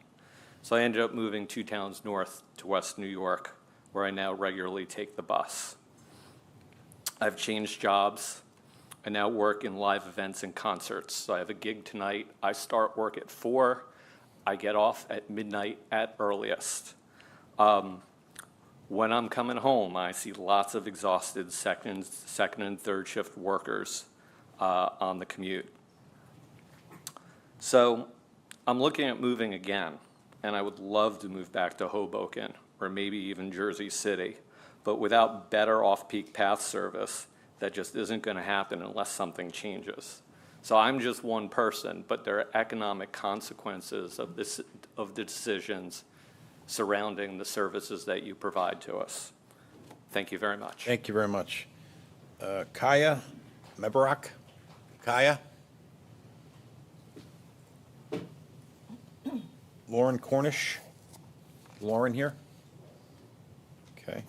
So I ended up moving 2 towns north to West New York, where I now regularly take the bus. I've changed jobs. I now work in live events and concerts. So I have a gig tonight. I start work at 4. I get off at midnight at earliest. When I'm coming home, I see lots of exhausted second and third shift workers on the commute. So I'm looking at moving again, and I would love to move back to Hoboken or maybe even Jersey City. But without better off-peak PATH service, that just isn't going to happen unless something changes. So I'm just one person, but there are economic consequences of the decisions surrounding the services that you provide to us. Thank you very much. Thank you very much. Kaya Mebarak? Kaya? Lauren Cornish? Lauren here? Okay.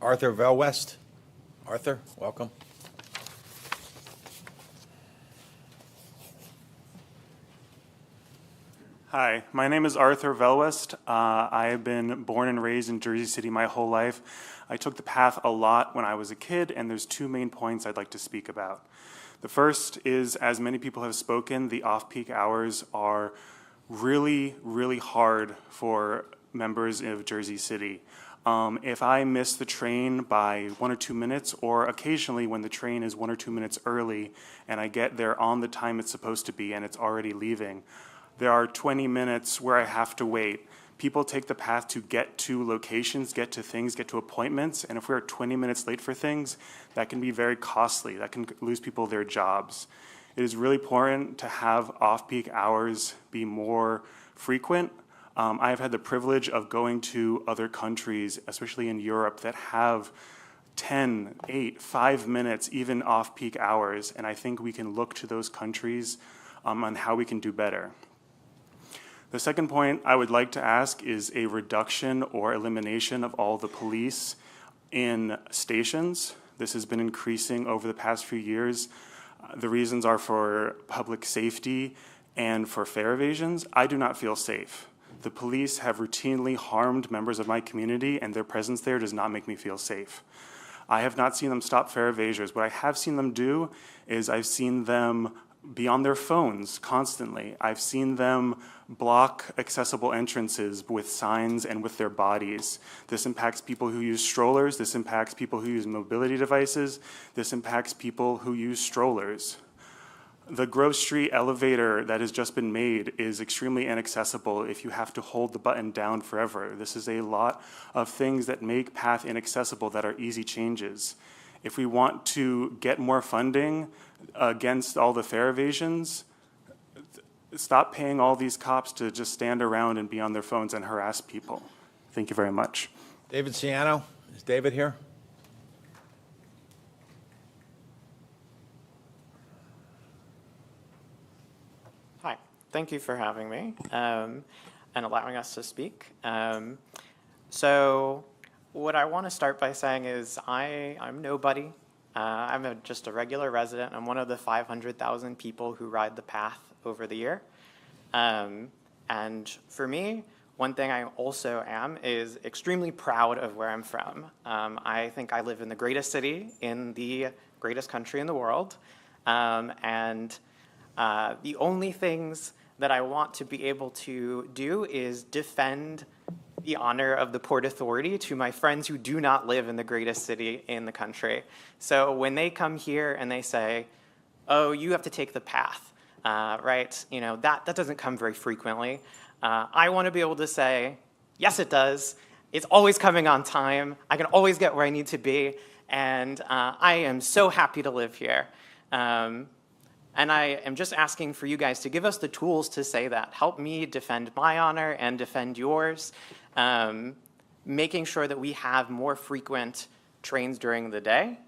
Arthur Velwest? Arthur, welcome. Hi, my name is Arthur Velwest. I have been born and raised in Jersey City my whole life. I took the PATH a lot when I was a kid, and there's 2 main points I'd like to speak about. The first is, as many people have spoken, the off-peak hours are really, really hard for members of Jersey City. If I miss the train by 1 or 2 minutes, or occasionally when the train is 1 or 2 minutes early and I get there on the time it's supposed to be and it's already leaving, there are 20 minutes where I have to wait. People take the PATH to get to locations, get to things, get to appointments, and if we're 20 minutes late for things, that can be very costly. That can lose people their jobs. It is really important to have off-peak hours be more frequent. I've had the privilege of going to other countries, especially in Europe, that have 10, 8, 5 minutes, even off-peak hours, and I think we can look to those countries on how we can do better. The second point I would like to ask is a reduction or elimination of all the police in stations. This has been increasing over the past few years. The reasons are for public safety and for fare evasions. I do not feel safe. The police have routinely harmed members of my community, and their presence there does not make me feel safe. I have not seen them stop fare evaders. What I have seen them do is I've seen them be on their phones constantly. I've seen them block accessible entrances with signs and with their bodies. This impacts people who use strollers. This impacts people who use mobility devices. This impacts people who use strollers. The Grove Street elevator that has just been made is extremely inaccessible if you have to hold the button down forever. This is a lot of things that make PATH inaccessible that are easy changes. If we want to get more funding against all the fare evasions, stop paying all these cops to just stand around and be on their phones and harass people. Thank you very much. David Ciano, is David here? Hi, thank you for having me and allowing us to speak. So what I want to start by saying is I'm nobody. I'm just a regular resident. I'm one of the 500,000 people who ride the PATH over the year. And for me, one thing I also am is extremely proud of where I'm from. I think I live in the greatest city in the greatest country in the world. The only things that I want to be able to do is defend the honor of the Port Authority to my friends who do not live in the greatest city in the country. So when they come here and they say, oh, you have to take the PATH, right? You know, that doesn't come very frequently. I want to be able to say, yes, it does. It's always coming on time. I can always get where I need to be. And I am so happy to live here. And I am just asking for you guys to give us the tools to say that. Help me defend my honor and defend yours. Making sure that we have more frequent trains during the day.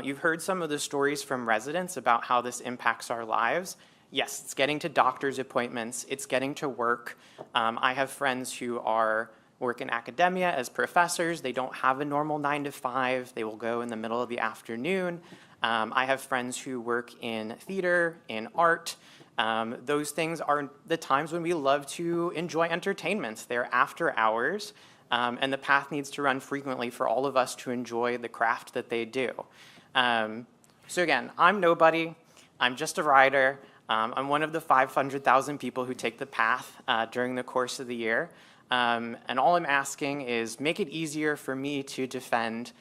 You've heard some of the stories from residents about how this impacts our lives. Yes, it's getting to doctor's appointments. It's getting to work. I have friends who work in academia as professors. They don't have a normal 9 to 5. They will go in the middle of the afternoon. I have friends who work in theater, in art. Those things are the times when we love to enjoy entertainment. They're after hours, and the PATH needs to run frequently for all of us to enjoy the craft that they do. So again, I'm nobody. I'm just a rider. I'm one of the 500,000 people who take the PATH during the course of the year. And all I'm asking is make it easier for me to defend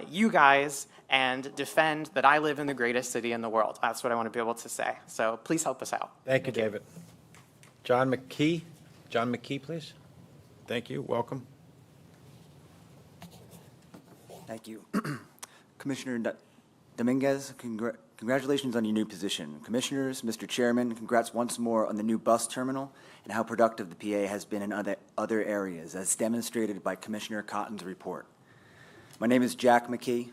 you guys and defend that I live in the greatest city in the world. That's what I want to be able to say. So please help us out. Thank you, David. John McKee. John McKee, please. Thank you. Welcome. Thank you. Commissioner Dominguez, congratulations on your new position. Commissioners, Mr. Chairman, congrats once more on the new bus terminal and how productive the PA has been in other areas, as demonstrated by Commissioner Cotton's report. My name is Jack McKee,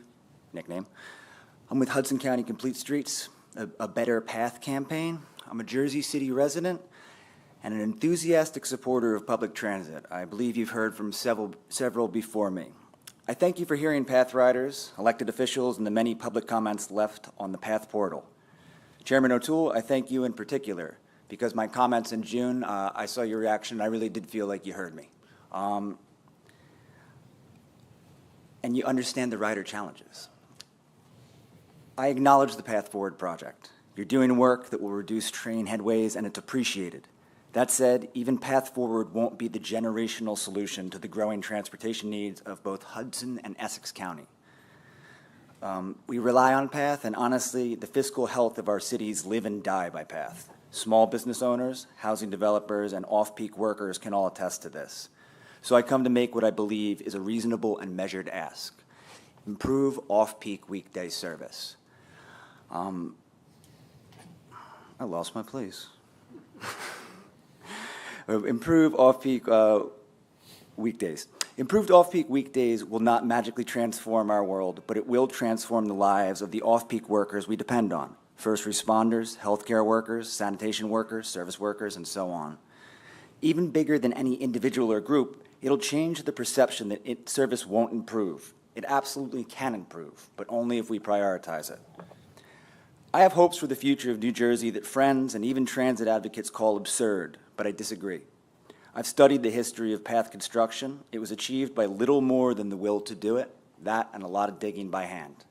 nickname. I'm with Hudson County Complete Streets, a Better Path campaign. I'm a Jersey City resident and an enthusiastic supporter of public transit. I believe you've heard from several before me. I thank you for hearing PATH riders, elected officials, and the many public comments left on the PATH portal. Chairman O'Toole, I thank you in particular, because my comments in June, I saw your reaction, and I really did feel like you heard me. And you understand the rider challenges. I acknowledge the Path Forward project. You're doing work that will reduce train headways, and it's appreciated. That said, even Path Forward won't be the generational solution to the growing transportation needs of both Hudson and Essex County. We rely on Path, and honestly, the fiscal health of our cities live and die by Path. Small business owners, housing developers, and off-peak workers can all attest to this. So I come to make what I believe is a reasonable and measured ask. Improve off-peak weekday service. I lost my place. Improve off-peak weekdays. Improved off-peak weekdays will not magically transform our world, but it will transform the lives of the off-peak workers we depend on. First responders, healthcare workers, sanitation workers, service workers, and so on. Even bigger than any individual or group, it'll change the perception that service won't improve. It absolutely can improve, but only if we prioritize it. I have hopes for the future of New Jersey that friends and even transit advocates call absurd, but I disagree. I've studied the history of path construction. It was achieved by little more than the will to do it, that and a lot of digging by hand.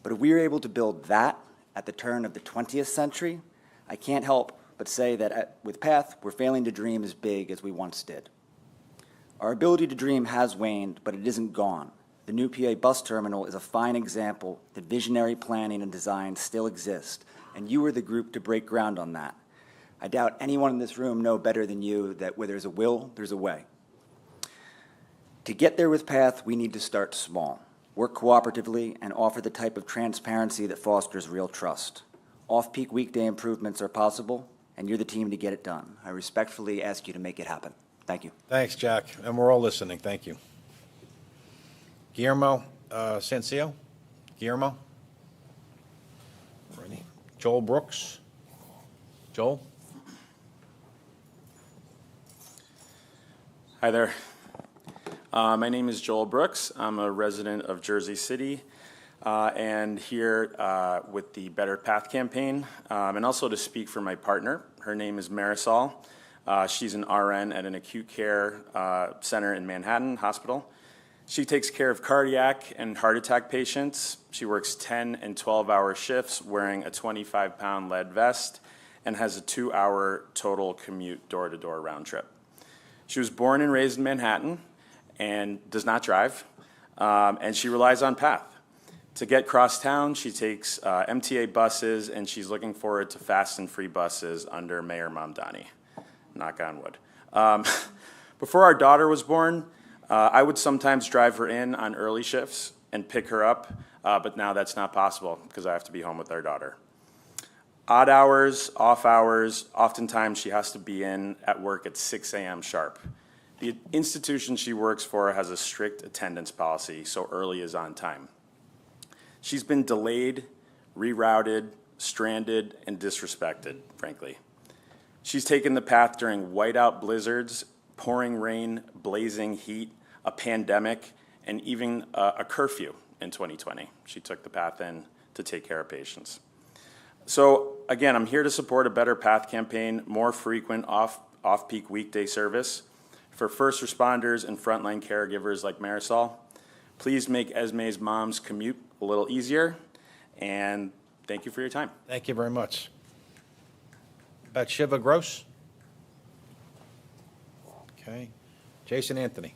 But if we are able to build that at the turn of the 20th century, I can't help but say that with PATH, we're failing to dream as big as we once did. Our ability to dream has waned, but it isn't gone. The new PA bus terminal is a fine example that visionary planning and design still exist, and you are the group to break ground on that. I doubt anyone in this room know better than you that where there's a will, there's a way. To get there with PATH, we need to start small, work cooperatively, and offer the type of transparency that fosters real trust. Off-peak weekday improvements are possible, and you're the team to get it done. I respectfully ask you to make it happen. Thank you. Thanks, Jack, and we're all listening. Thank you. Guillermo Sancio? Guillermo? Ready? Joel Brooks? Joel? Hi there. My name is Joel Brooks. I'm a resident of Jersey City and here with the Better Path campaign and also to speak for my partner. Her name is Marisol. She's an RN at an acute care center in Manhattan Hospital. She takes care of cardiac and heart attack patients. She works 10 and 12-hour shifts wearing a 25-pound lead vest and has a 2-hour total commute door-to-door round trip. She was born and raised in Manhattan and does not drive, and she relies on PATH. To get cross town, she takes MTA buses, and she's looking forward to fast and free buses under Mayor Mamdani. Knock on wood. Before our daughter was born, I would sometimes drive her in on early shifts and pick her up, but now that's not possible because I have to be home with our daughter. Odd hours, off hours, oftentimes she has to be in at work at 6 a.m. sharp. The institution she works for has a strict attendance policy, so early is on time. She's been delayed, rerouted, stranded, and disrespected, frankly. She's taken the path during whiteout blizzards, pouring rain, blazing heat, a pandemic, and even a curfew in 2020. She took the path in to take care of patients. So again, I'm here to support a Better Path campaign, more frequent off-peak weekday service for first responders and frontline caregivers like Marisol. Please make Esme's mom's commute a little easier, and thank you for your time. Thank you very much. Bathsheba Gross? Okay. Jason Anthony?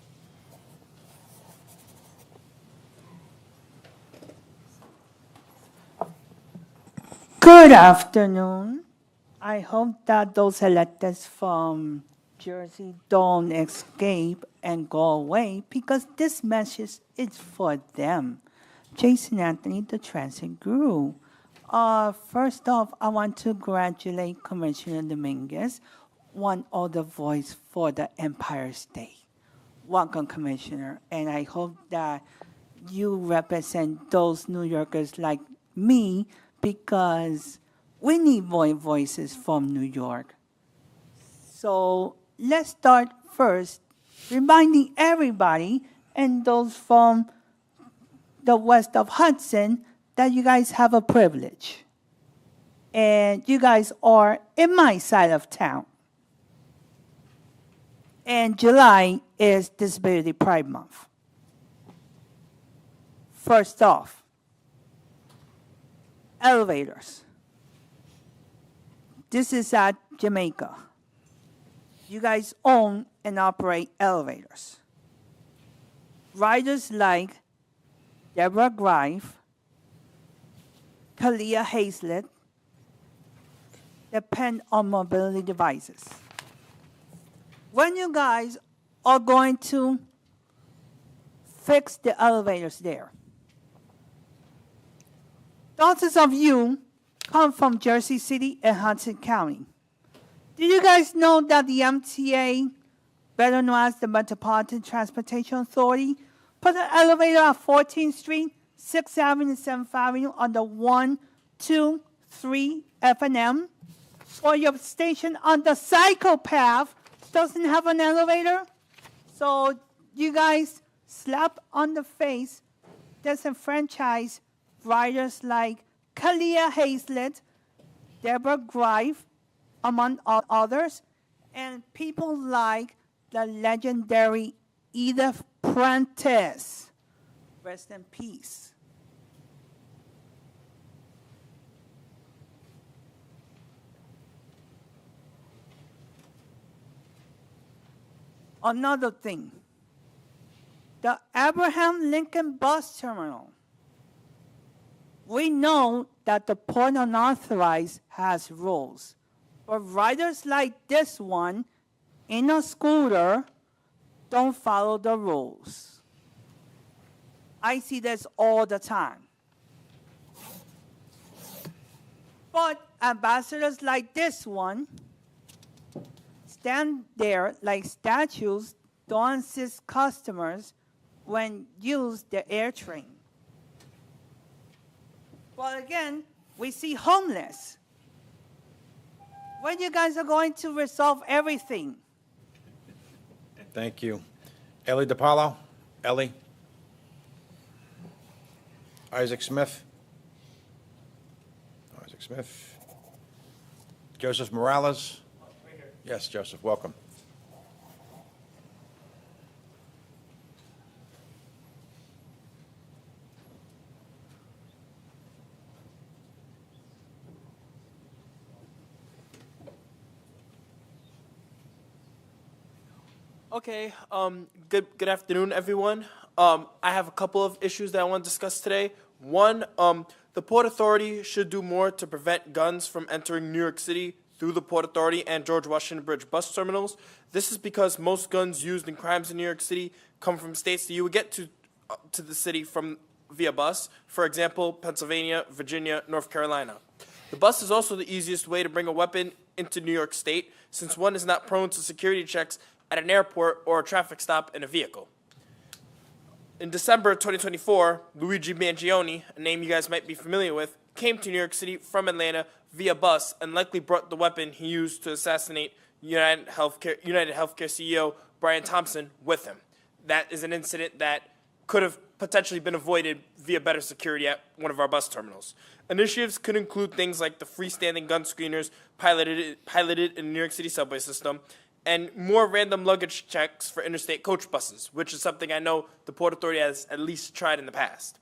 Good afternoon. I hope that those electeds from Jersey don't escape and go away because this message is for them. Jason Anthony, the Transit Guru. First off, I want to congratulate Commissioner Dominguez, one other voice for the Empire State. Welcome, Commissioner, and I hope that you represent those New Yorkers like me because we need more voices from New York. So let's start first reminding everybody and those from the west of Hudson that you guys have a privilege. And you guys are in my side of town. And July is Disability Pride Month. First off, elevators. This is at Jamaica. You guys own and operate elevators. Riders like Deborah Grife, Kalia Hazlett depend on mobility devices. When you guys are going to fix the elevators there, thousands of you come from Jersey City and Hudson County. Did you guys know that the MTA, better known as the Metropolitan Transportation Authority, put an elevator at 14th Street, 6th Avenue, and 7th Avenue on the 1, 2, 3 F&M? Or your station on the cycle path doesn't have an elevator. So you guys slap on the face, disenfranchise writers like Kalia Hazlett, Deborah Grife, among others, and people like the legendary Edith Prentice. Rest in peace. Another thing, the Abraham Lincoln Bus Terminal. We know that the Port Unauthorized has rules, but riders like this one in a scooter don't follow the rules. I see this all the time. But ambassadors like this one stand there like statues, don't assist customers when use the air train. But again, we see homeless. When you guys are going to resolve everything? Thank you. Ellie DiPaolo? Ellie? Isaac Smith? Isaac Smith? Joseph Morales? Yes, Joseph, welcome. Okay, good afternoon, everyone. I have a couple of issues that I want to discuss today. One, the Port Authority should do more to prevent guns from entering New York City through the Port Authority and George Washington Bridge bus terminals. This is because most guns used in crimes in New York City come from states that you would get to the city from via bus. For example, Pennsylvania, Virginia, North Carolina. The bus is also the easiest way to bring a weapon into New York State, since one is not prone to security checks at an airport or a traffic stop in a vehicle. In December 2024, Luigi Mangione, a name you guys might be familiar with, came to New York City from Atlanta via bus and likely brought the weapon he used to assassinate United Healthcare CEO Brian Thompson with him. That is an incident that could have potentially been avoided via better security at one of our bus terminals. Initiatives could include things like the freestanding gun screeners piloted in the New York City subway system, and more random luggage checks for interstate coach buses, which is something I know the Port Authority has at least tried in the past.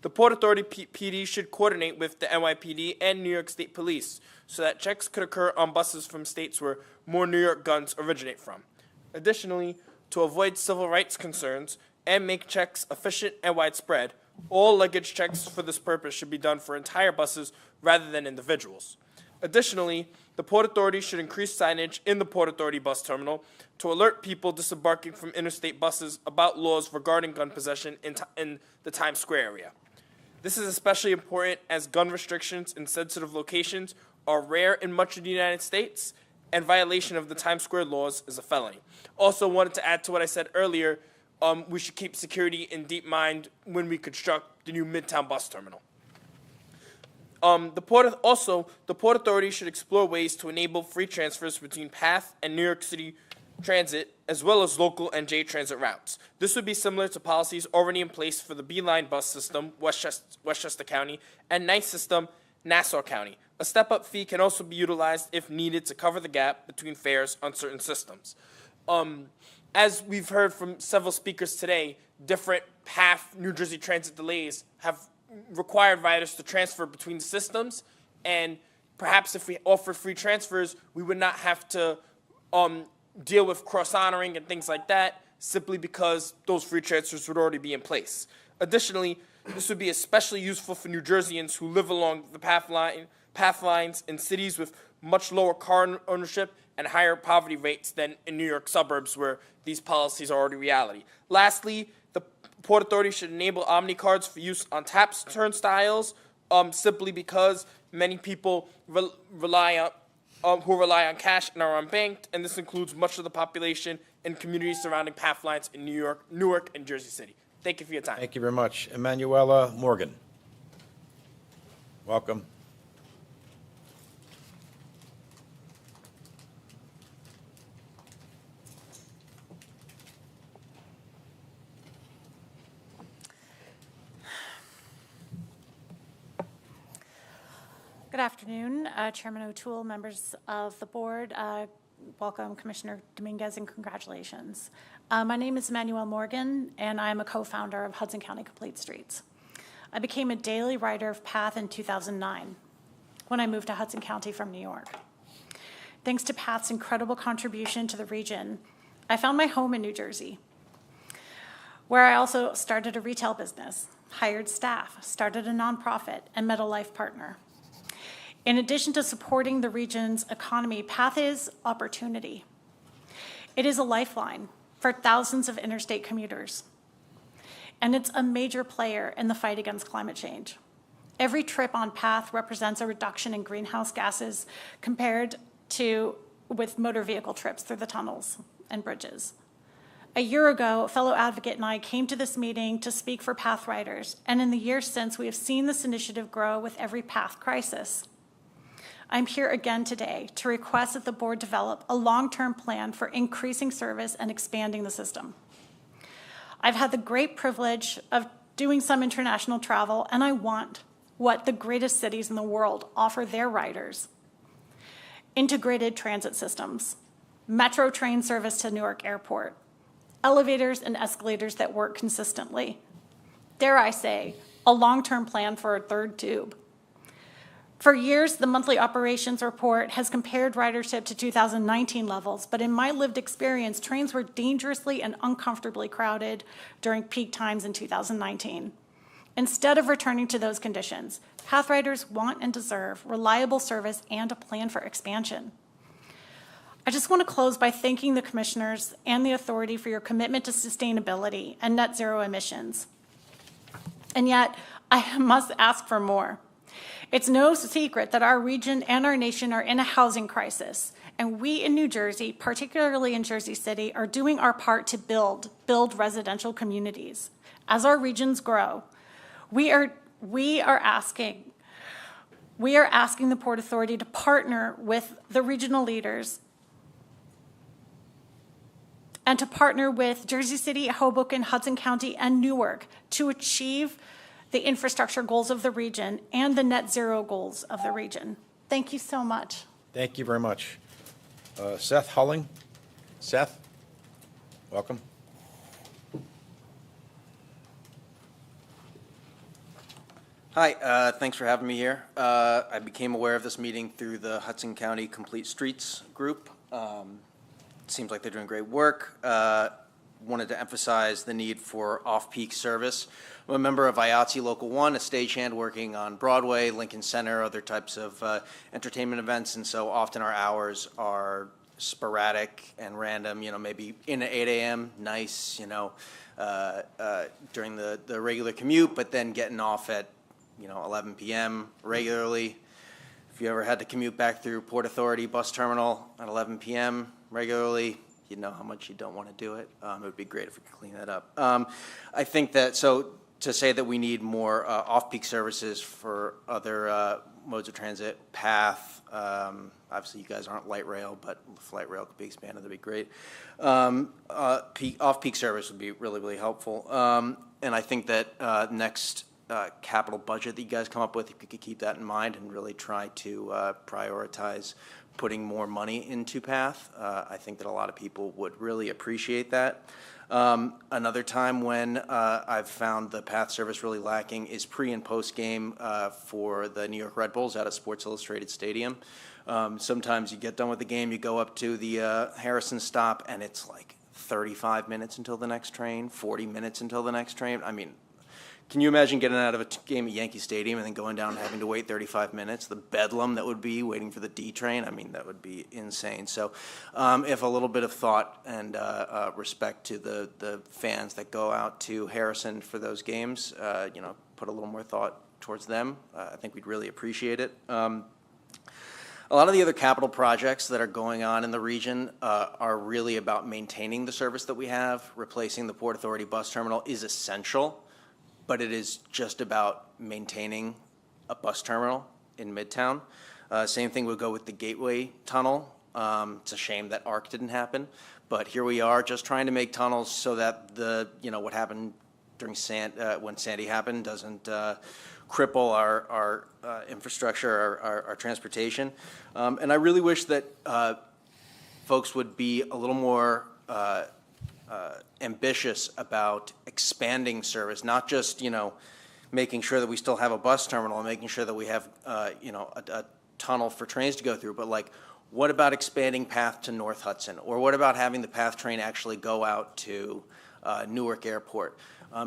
The Port Authority PD should coordinate with the NYPD and New York State Police so that checks could occur on buses from states where more New York guns originate from. Additionally, to avoid civil rights concerns and make checks efficient and widespread, all luggage checks for this purpose should be done for entire buses rather than individuals. Additionally, the Port Authority should increase signage in the Port Authority bus terminal to alert people disembarking from interstate buses about laws regarding gun possession in the Times Square area. This is especially important as gun restrictions in sensitive locations are rare in much of the United States, and violation of the Times Square laws is a felony. Also wanted to add to what I said earlier, we should keep security in deep mind when we construct the new Midtown bus terminal. The Port Authority should explore ways to enable free transfers between PATH and New York City Transit, as well as local and J Transit routes. This would be similar to policies already in place for the B-Line bus system, Westchester County, and NICE system, Nassau County. A step-up fee can also be utilized if needed to cover the gap between fares on certain systems. As we've heard from several speakers today, different PATH New Jersey Transit delays have required riders to transfer between systems, and perhaps if we offer free transfers, we would not have to deal with cross-honoring and things like that, simply because those free transfers would already be in place. Additionally, this would be especially useful for New Jerseyans who live along the path lines in cities with much lower car ownership and higher poverty rates than in New York suburbs where these policies are already reality. Lastly, the Port Authority should enable Omni cards for use on tap turnstiles, simply because many people rely on cash and are unbanked, and this includes much of the population in communities surrounding path lines in New York, Newark, and Jersey City. Thank you for your time. Thank you very much. Emanuela Morgan. Welcome. Good afternoon, Chairman O'Toole, members of the board. Welcome, Commissioner Dominguez, and congratulations. My name is Emmanuel Morgan, and I'm a co-founder of Hudson County Complete Streets. I became a daily rider of PATH in 2009 when I moved to Hudson County from New York. Thanks to PATH's incredible contribution to the region, I found my home in New Jersey, where I also started a retail business, hired staff, started a nonprofit, and met a life partner. In addition to supporting the region's economy, PATH is opportunity. It is a lifeline for thousands of interstate commuters, and it's a major player in the fight against climate change. Every trip on PATH represents a reduction in greenhouse gases compared to with motor vehicle trips through the tunnels and bridges. A year ago, a fellow advocate and I came to this meeting to speak for PATH riders, and in the years since, we have seen this initiative grow with every PATH crisis. I'm here again today to request that the board develop a long-term plan for increasing service and expanding the system. I've had the great privilege of doing some international travel, and I want what the greatest cities in the world offer their riders: integrated transit systems, metro train service to Newark Airport, elevators and escalators that work consistently. Dare I say, a long-term plan for a third tube. For years, the monthly operations report has compared ridership to 2019 levels, but in my lived experience, trains were dangerously and uncomfortably crowded during peak times in 2019. Instead of returning to those conditions, PATH riders want and deserve reliable service and a plan for expansion. I just want to close by thanking the commissioners and the authority for your commitment to sustainability and net zero emissions. And yet, I must ask for more. It's no secret that our region and our nation are in a housing crisis, and we in New Jersey, particularly in Jersey City, are doing our part to build residential communities. As our regions grow, we are asking the Port Authority to partner with the regional leaders and to partner with Jersey City, Hoboken, Hudson County, and Newark to achieve the infrastructure goals of the region and the net zero goals of the region. Thank you so much. Thank you very much. Seth Hulling. Seth, welcome. Hi, thanks for having me here. I became aware of this meeting through the Hudson County Complete Streets group. It seems like they're doing great work. Wanted to emphasize the need for off-peak service. I'm a member of IATSE Local 1, a stagehand working on Broadway, Lincoln Center, other types of entertainment events, and so often our hours are sporadic and random, maybe in at 8 a.m., nice, during the regular commute, but then getting off at, 11 p.m. regularly. If you ever had to commute back through Port Authority bus terminal at 11 p.m. regularly, you know how much you don't want to do it. It would be great if we could clean that up. I think that, so to say that we need more off-peak services for other modes of transit, PATH, obviously you guys aren't light rail, but if light rail could be expanded, that'd be great. Off-peak service would be really, really helpful. And I think that next capital budget that you guys come up with, if you could keep that in mind and really try to prioritize putting more money into PATH. I think that a lot of people would really appreciate that. Another time when I've found the PATH service really lacking is pre and post game for the New York Red Bulls out at Sports Illustrated Stadium. Sometimes you get done with the game, you go up to the Harrison stop, and it's like 35 minutes until the next train, 40 minutes until the next train. I mean, can you imagine getting out of a game at Yankee Stadium and then going down and having to wait 35 minutes? The bedlam that would be waiting for the D train, I mean, that would be insane. So if a little bit of thought and respect to the fans that go out to Harrison for those games, put a little more thought towards them, I think we'd really appreciate it. A lot of the other capital projects that are going on in the region are really about maintaining the service that we have. Replacing the Port Authority bus terminal is essential, but it is just about maintaining a bus terminal in Midtown. Same thing would go with the Gateway Tunnel. It's a shame that ARC didn't happen, but here we are just trying to make tunnels so that what happened during when Sandy happened doesn't cripple our infrastructure, our transportation. And I really wish that folks would be a little more ambitious about expanding service, not just, making sure that we still have a bus terminal and making sure that we have, a tunnel for trains to go through, but like, what about expanding PATH to North Hudson? Or what about having the PATH train actually go out to Newark Airport?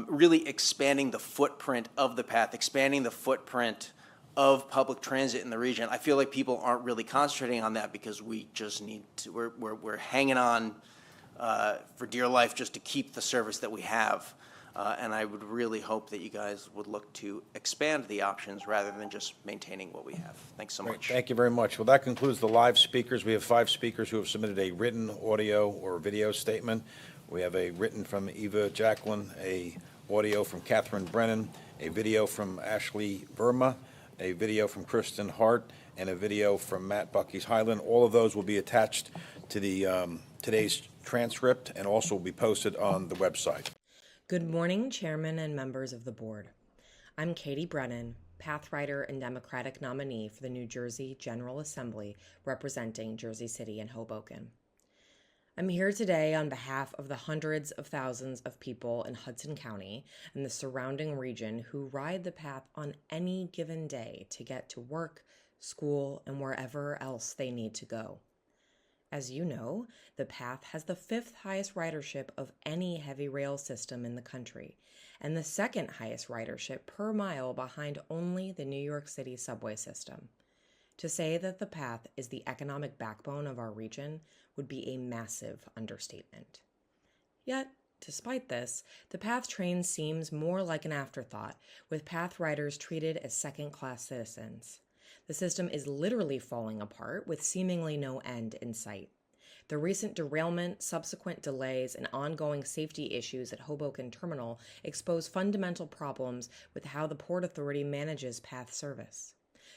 Really expanding the footprint of the PATH, expanding the footprint of public transit in the region. I feel like people aren't really concentrating on that because we just need to, we're hanging on for dear life just to keep the service that we have. And I would really hope that you guys would look to expand the options rather than just maintaining what we have. Thanks so much. Thank you very much. Well, that concludes the live speakers. We have 5 speakers who have submitted a written audio or video statement. We have a written from Eva Jacqueline, a audio from Catherine Brennan, a video from Ashley Verma, a video from Kristen Hart, and a video from Matt Bucky's Highland. All of those will be attached to the today's transcript and also will be posted on the website. Good morning, Chairman and members of the board. I'm Katie Brennan, PATH writer and Democratic nominee for the New Jersey General Assembly representing Jersey City and Hoboken. I'm here today on behalf of the hundreds of thousands of people in Hudson County and the surrounding region who ride the PATH on any given day to get to work, school, and wherever else they need to go. As you know, the PATH has the 5th highest ridership of any heavy rail system in the country, and the 2nd highest ridership per mile behind only the New York City subway system. To say that the PATH is the economic backbone of our region would be a massive understatement. Yet, despite this, the PATH train seems more like an afterthought, with PATH riders treated as second-class citizens. The system is literally falling apart with seemingly no end in sight. The recent derailment, subsequent delays, and ongoing safety issues at Hoboken Terminal expose fundamental problems with how the Port Authority manages PATH service.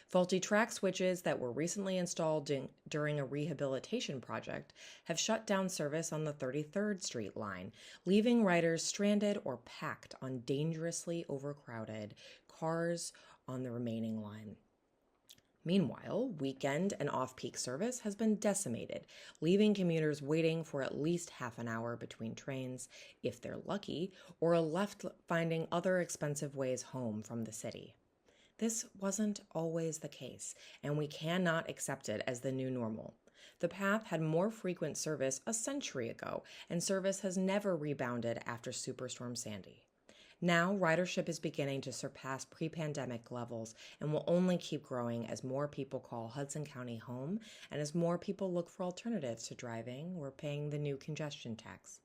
Faulty track switches that were recently installed during a rehabilitation project have shut down service on the 33rd Street line, leaving riders stranded or packed on dangerously overcrowded cars on the remaining line. Meanwhile, weekend and off-peak service has been decimated, leaving commuters waiting for at least half an hour between trains, if they're lucky, or are left finding other expensive ways home from the city. This wasn't always the case, and we cannot accept it as the new normal. The PATH had more frequent service a century ago, and service has never rebounded after Superstorm Sandy. Now, ridership is beginning to surpass pre-pandemic levels and will only keep growing as more people call Hudson County home and as more people look for alternatives to driving or paying the new congestion tax.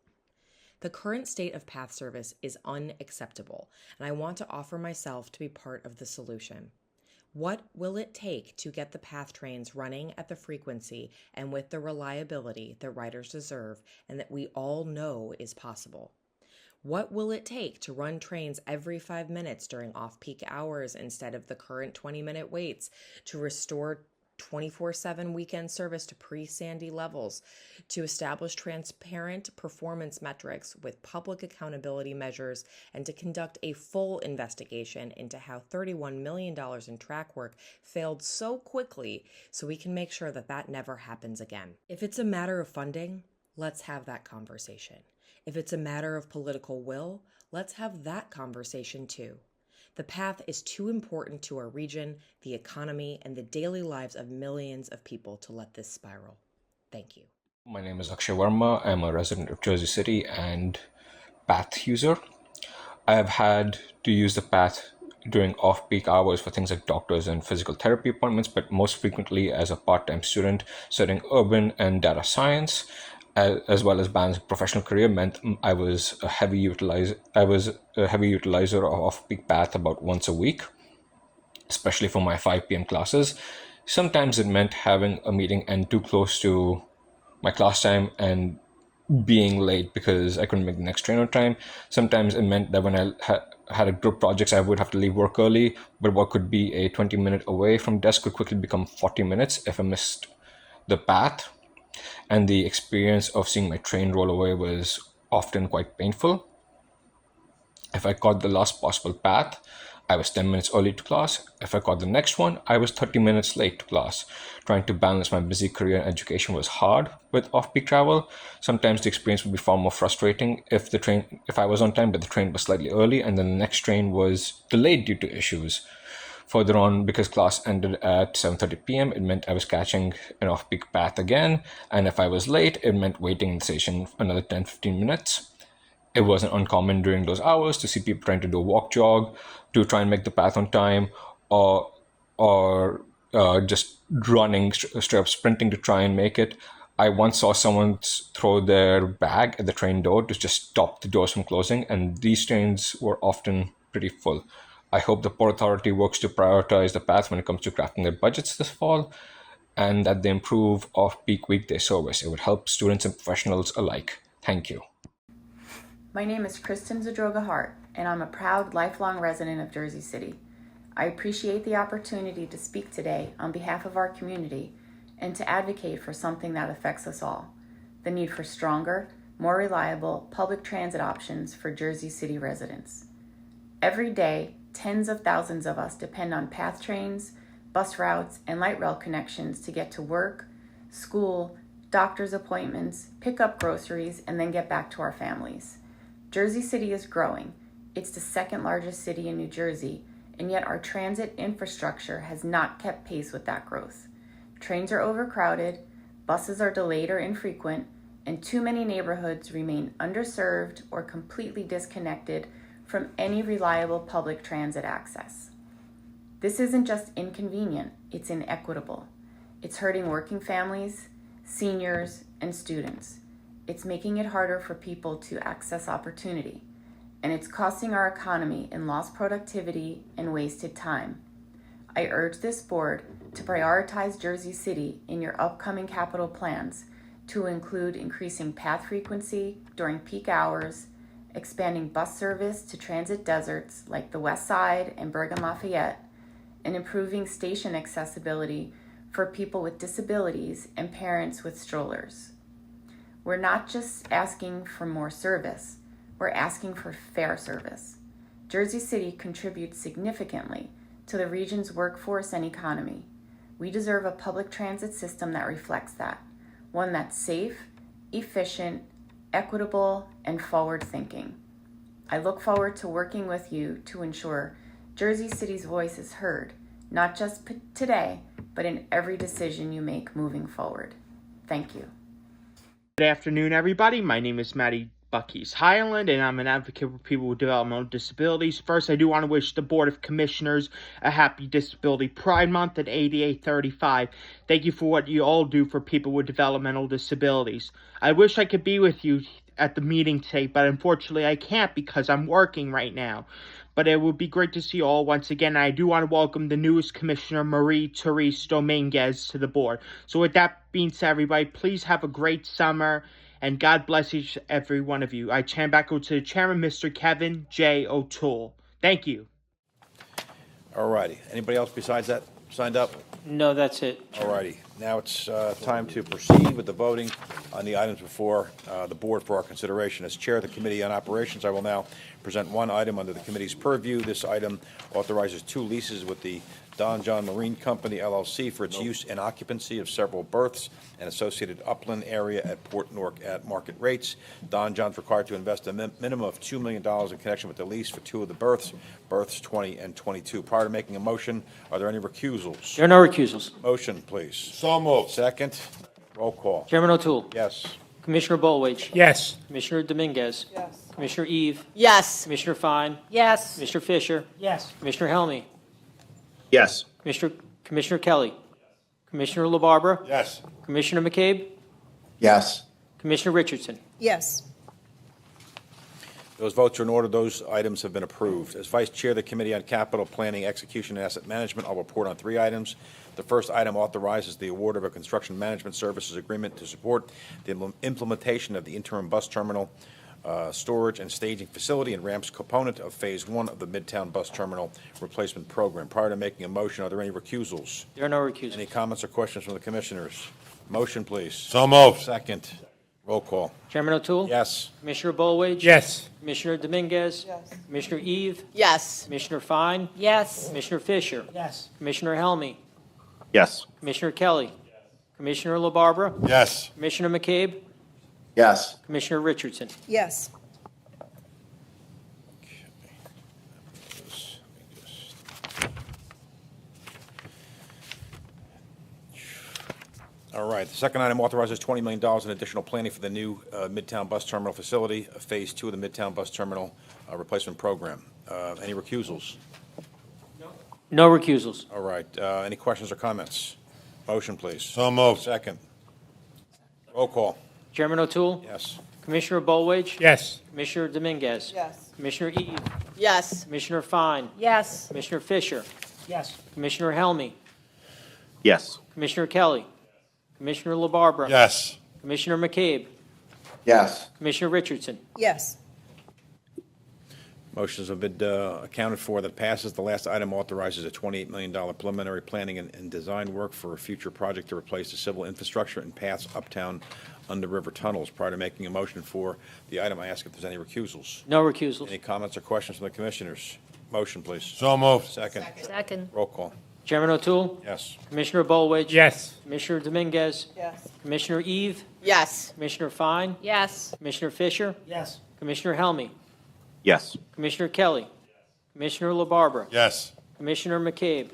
The current state of PATH service is unacceptable, and I want to offer myself to be part of the solution. What will it take to get the PATH trains running at the frequency and with the reliability that riders deserve and that we all know is possible? What will it take to run trains every 5 minutes during off-peak hours instead of the current 20-minute waits, to restore 24/7 weekend service to pre-Sandy levels, to establish transparent performance metrics with public accountability measures, and to conduct a full investigation into how $31 million in track work failed so quickly so we can make sure that that never happens again? If it's a matter of funding, let's have that conversation. If it's a matter of political will, let's have that conversation too. The PATH is too important to our region, the economy, and the daily lives of millions of people to let this spiral. Thank you. My name is Akshay Verma. I'm a resident of Jersey City and PATH user. I have had to use the PATH during off-peak hours for things like doctors and physical therapy appointments, but most frequently as a part-time student studying urban and data science, as well as balancing professional career, meant I was a heavy utilizer of off-peak PATH about once a week, especially for my 5 p.m. classes. Sometimes it meant having a meeting end too close to my class time and being late because I couldn't make the next train on time. Sometimes it meant that when I had a group projects, I would have to leave work early, but what could be a 20-minute away from desk could quickly become 40 minutes if I missed the PATH. And the experience of seeing my train roll away was often quite painful. If I caught the last possible path, I was 10 minutes early to class. If I caught the next one, I was 30 minutes late to class. Trying to balance my busy career and education was hard with off-peak travel. Sometimes the experience would be far more frustrating if I was on time, but the train was slightly early and then the next train was delayed due to issues. Further on, because class ended at 7:30 p.m., it meant I was catching an off-peak path again, and if I was late, it meant waiting in the station another 10-15 minutes. It wasn't uncommon during those hours to see people trying to do a walk jog to try and make the path on time, or just running straight up sprinting to try and make it. I once saw someone throw their bag at the train door to just stop the doors from closing, and these trains were often pretty full. I hope the Port Authority works to prioritize the path when it comes to crafting their budgets this fall, and that they improve off-peak weekday service. It would help students and professionals alike. Thank you. My name is Kristen Zadroga Hart, and I'm a proud lifelong resident of Jersey City. I appreciate the opportunity to speak today on behalf of our community and to advocate for something that affects us all: the need for stronger, more reliable public transit options for Jersey City residents. Every day, tens of thousands of us depend on PATH trains, bus routes, and light rail connections to get to work, school, doctor's appointments, pick up groceries, and then get back to our families. Jersey City is growing. It's the second largest city in New Jersey, and yet our transit infrastructure has not kept pace with that growth. Trains are overcrowded, buses are delayed or infrequent, and too many neighborhoods remain underserved or completely disconnected from any reliable public transit access. This isn't just inconvenient, it's inequitable. It's hurting working families, seniors, and students. It's making it harder for people to access opportunity, and it's costing our economy in lost productivity and wasted time. I urge this board to prioritize Jersey City in your upcoming capital plans to include increasing path frequency during peak hours, expanding bus service to transit deserts like the West Side and Bergen Lafayette, and improving station accessibility for people with disabilities and parents with strollers. We're not just asking for more service, we're asking for fair service. Jersey City contributes significantly to the region's workforce and economy. We deserve a public transit system that reflects that, one that's safe, efficient, equitable, and forward-thinking. I look forward to working with you to ensure Jersey City's voice is heard, not just today, but in every decision you make moving forward. Thank you. Good afternoon, everybody. My name is Matty Bucky's Highland, and I'm an advocate for people with developmental disabilities. First, I do want to wish the Board of Commissioners a happy Disability Pride Month at 8835. Thank you for what you all do for people with developmental disabilities. I wish I could be with you at the meeting today, but unfortunately I can't because I'm working right now. But it would be great to see you all once again. I do want to welcome the newest Commissioner, Marie-Therese Dominguez, to the board. So with that being said, everybody, please have a great summer, and God bless each every one of you. I turn back over to the chairman, Mr. Kevin J. O'Toole. Thank you. All righty. Anybody else besides that signed up? No, that's it. All righty. Now it's time to proceed with the voting on the items before the board for our consideration. As chair of the Committee on Operations, I will now present one item under the committee's purview. This item authorizes 2 leases with the Don John Marine Company, LLC, for its use and occupancy of several berths and associated upland area at Port Newark at market rates. Don John's required to invest a minimum of $2 million in connection with the lease for 2 of the berths, berths 20 and 22. Prior to making a motion, are there any recusals? There are no recusals. Motion, please. So moved. Second. Roll call. Chairman O'Toole. Yes. Commissioner Bolwage. Yes. Commissioner Dominguez. Yes. Commissioner Eve. Yes. Commissioner Fine. Yes. Commissioner Fisher. Yes. Commissioner Helmy. Yes. Commissioner Kelly. Commissioner LaBarbera. Yes. Commissioner McCabe. Yes. Commissioner Richardson. Yes. Those votes are in order. Those items have been approved. As Vice Chair of the Committee on Capital Planning, Execution, and Asset Management, I'll report on 3 items. The first item authorizes the award of a construction management services agreement to support the implementation of the interim bus terminal storage and staging facility and ramps component of Phase 1 of the Midtown Bus Terminal Replacement Program. Prior to making a motion, are there any recusals? There are no recusals. Any comments or questions from the commissioners? Motion, please. So moved. Second. Roll call. Chairman O'Toole? Yes. Commissioner Bollwage? Yes. Commissioner Dominguez? Commissioner Eve? Yes. Commissioner Fine? Yes. Commissioner Fisher? Yes. Commissioner Helmy? Yes. Commissioner Kelly? Commissioner LaBarbera? Yes. Commissioner McCabe? Yes. Commissioner Richardson? Yes. All right, the second item authorizes $20 million in additional planning for the new Midtown Bus Terminal facility, Phase 2 of the Midtown Bus Terminal replacement program. Any recusals? No recusals. All right, any questions or comments? Motion, please. So moved. Second. Roll call. Chairman O'Toole? Yes. Commissioner Bollwage? Yes. Commissioner Dominguez? Yes. Commissioner Eve? Yes. Commissioner Fine? Yes. Commissioner Fisher? Yes. Commissioner Helmy? Yes. Commissioner Kelly? Commissioner LaBarbera? Yes. Commissioner McCabe? Yes. Commissioner Richardson? Yes. Motions have been accounted for. That passes. The last item authorizes a $28 million preliminary planning and design work for a future project to replace the civil infrastructure and paths uptown under river tunnels. Prior to making a motion for the item, I ask if there's any recusals. No recusals. Any comments or questions from the commissioners? Motion, please. So moved. Second. Second. Roll call. Chairman O'Toole? Yes. Commissioner Bollwage? Yes. Commissioner Dominguez? Yes. Commissioner Eve? Yes. Commissioner Fine? Yes. Commissioner Fisher? Yes. Commissioner Helmy? Yes. Commissioner Kelly? Commissioner LaBarbera? Yes. Commissioner McCabe?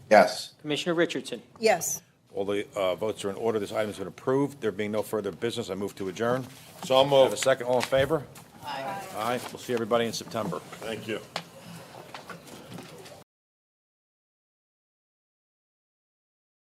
Yes. Commissioner Richardson? Yes. All the votes are in order. This item has been approved. There being no further business, I move to adjourn. So Have a moved. second. All in favor? Aye. Aye. We'll see everybody in September. Thank you.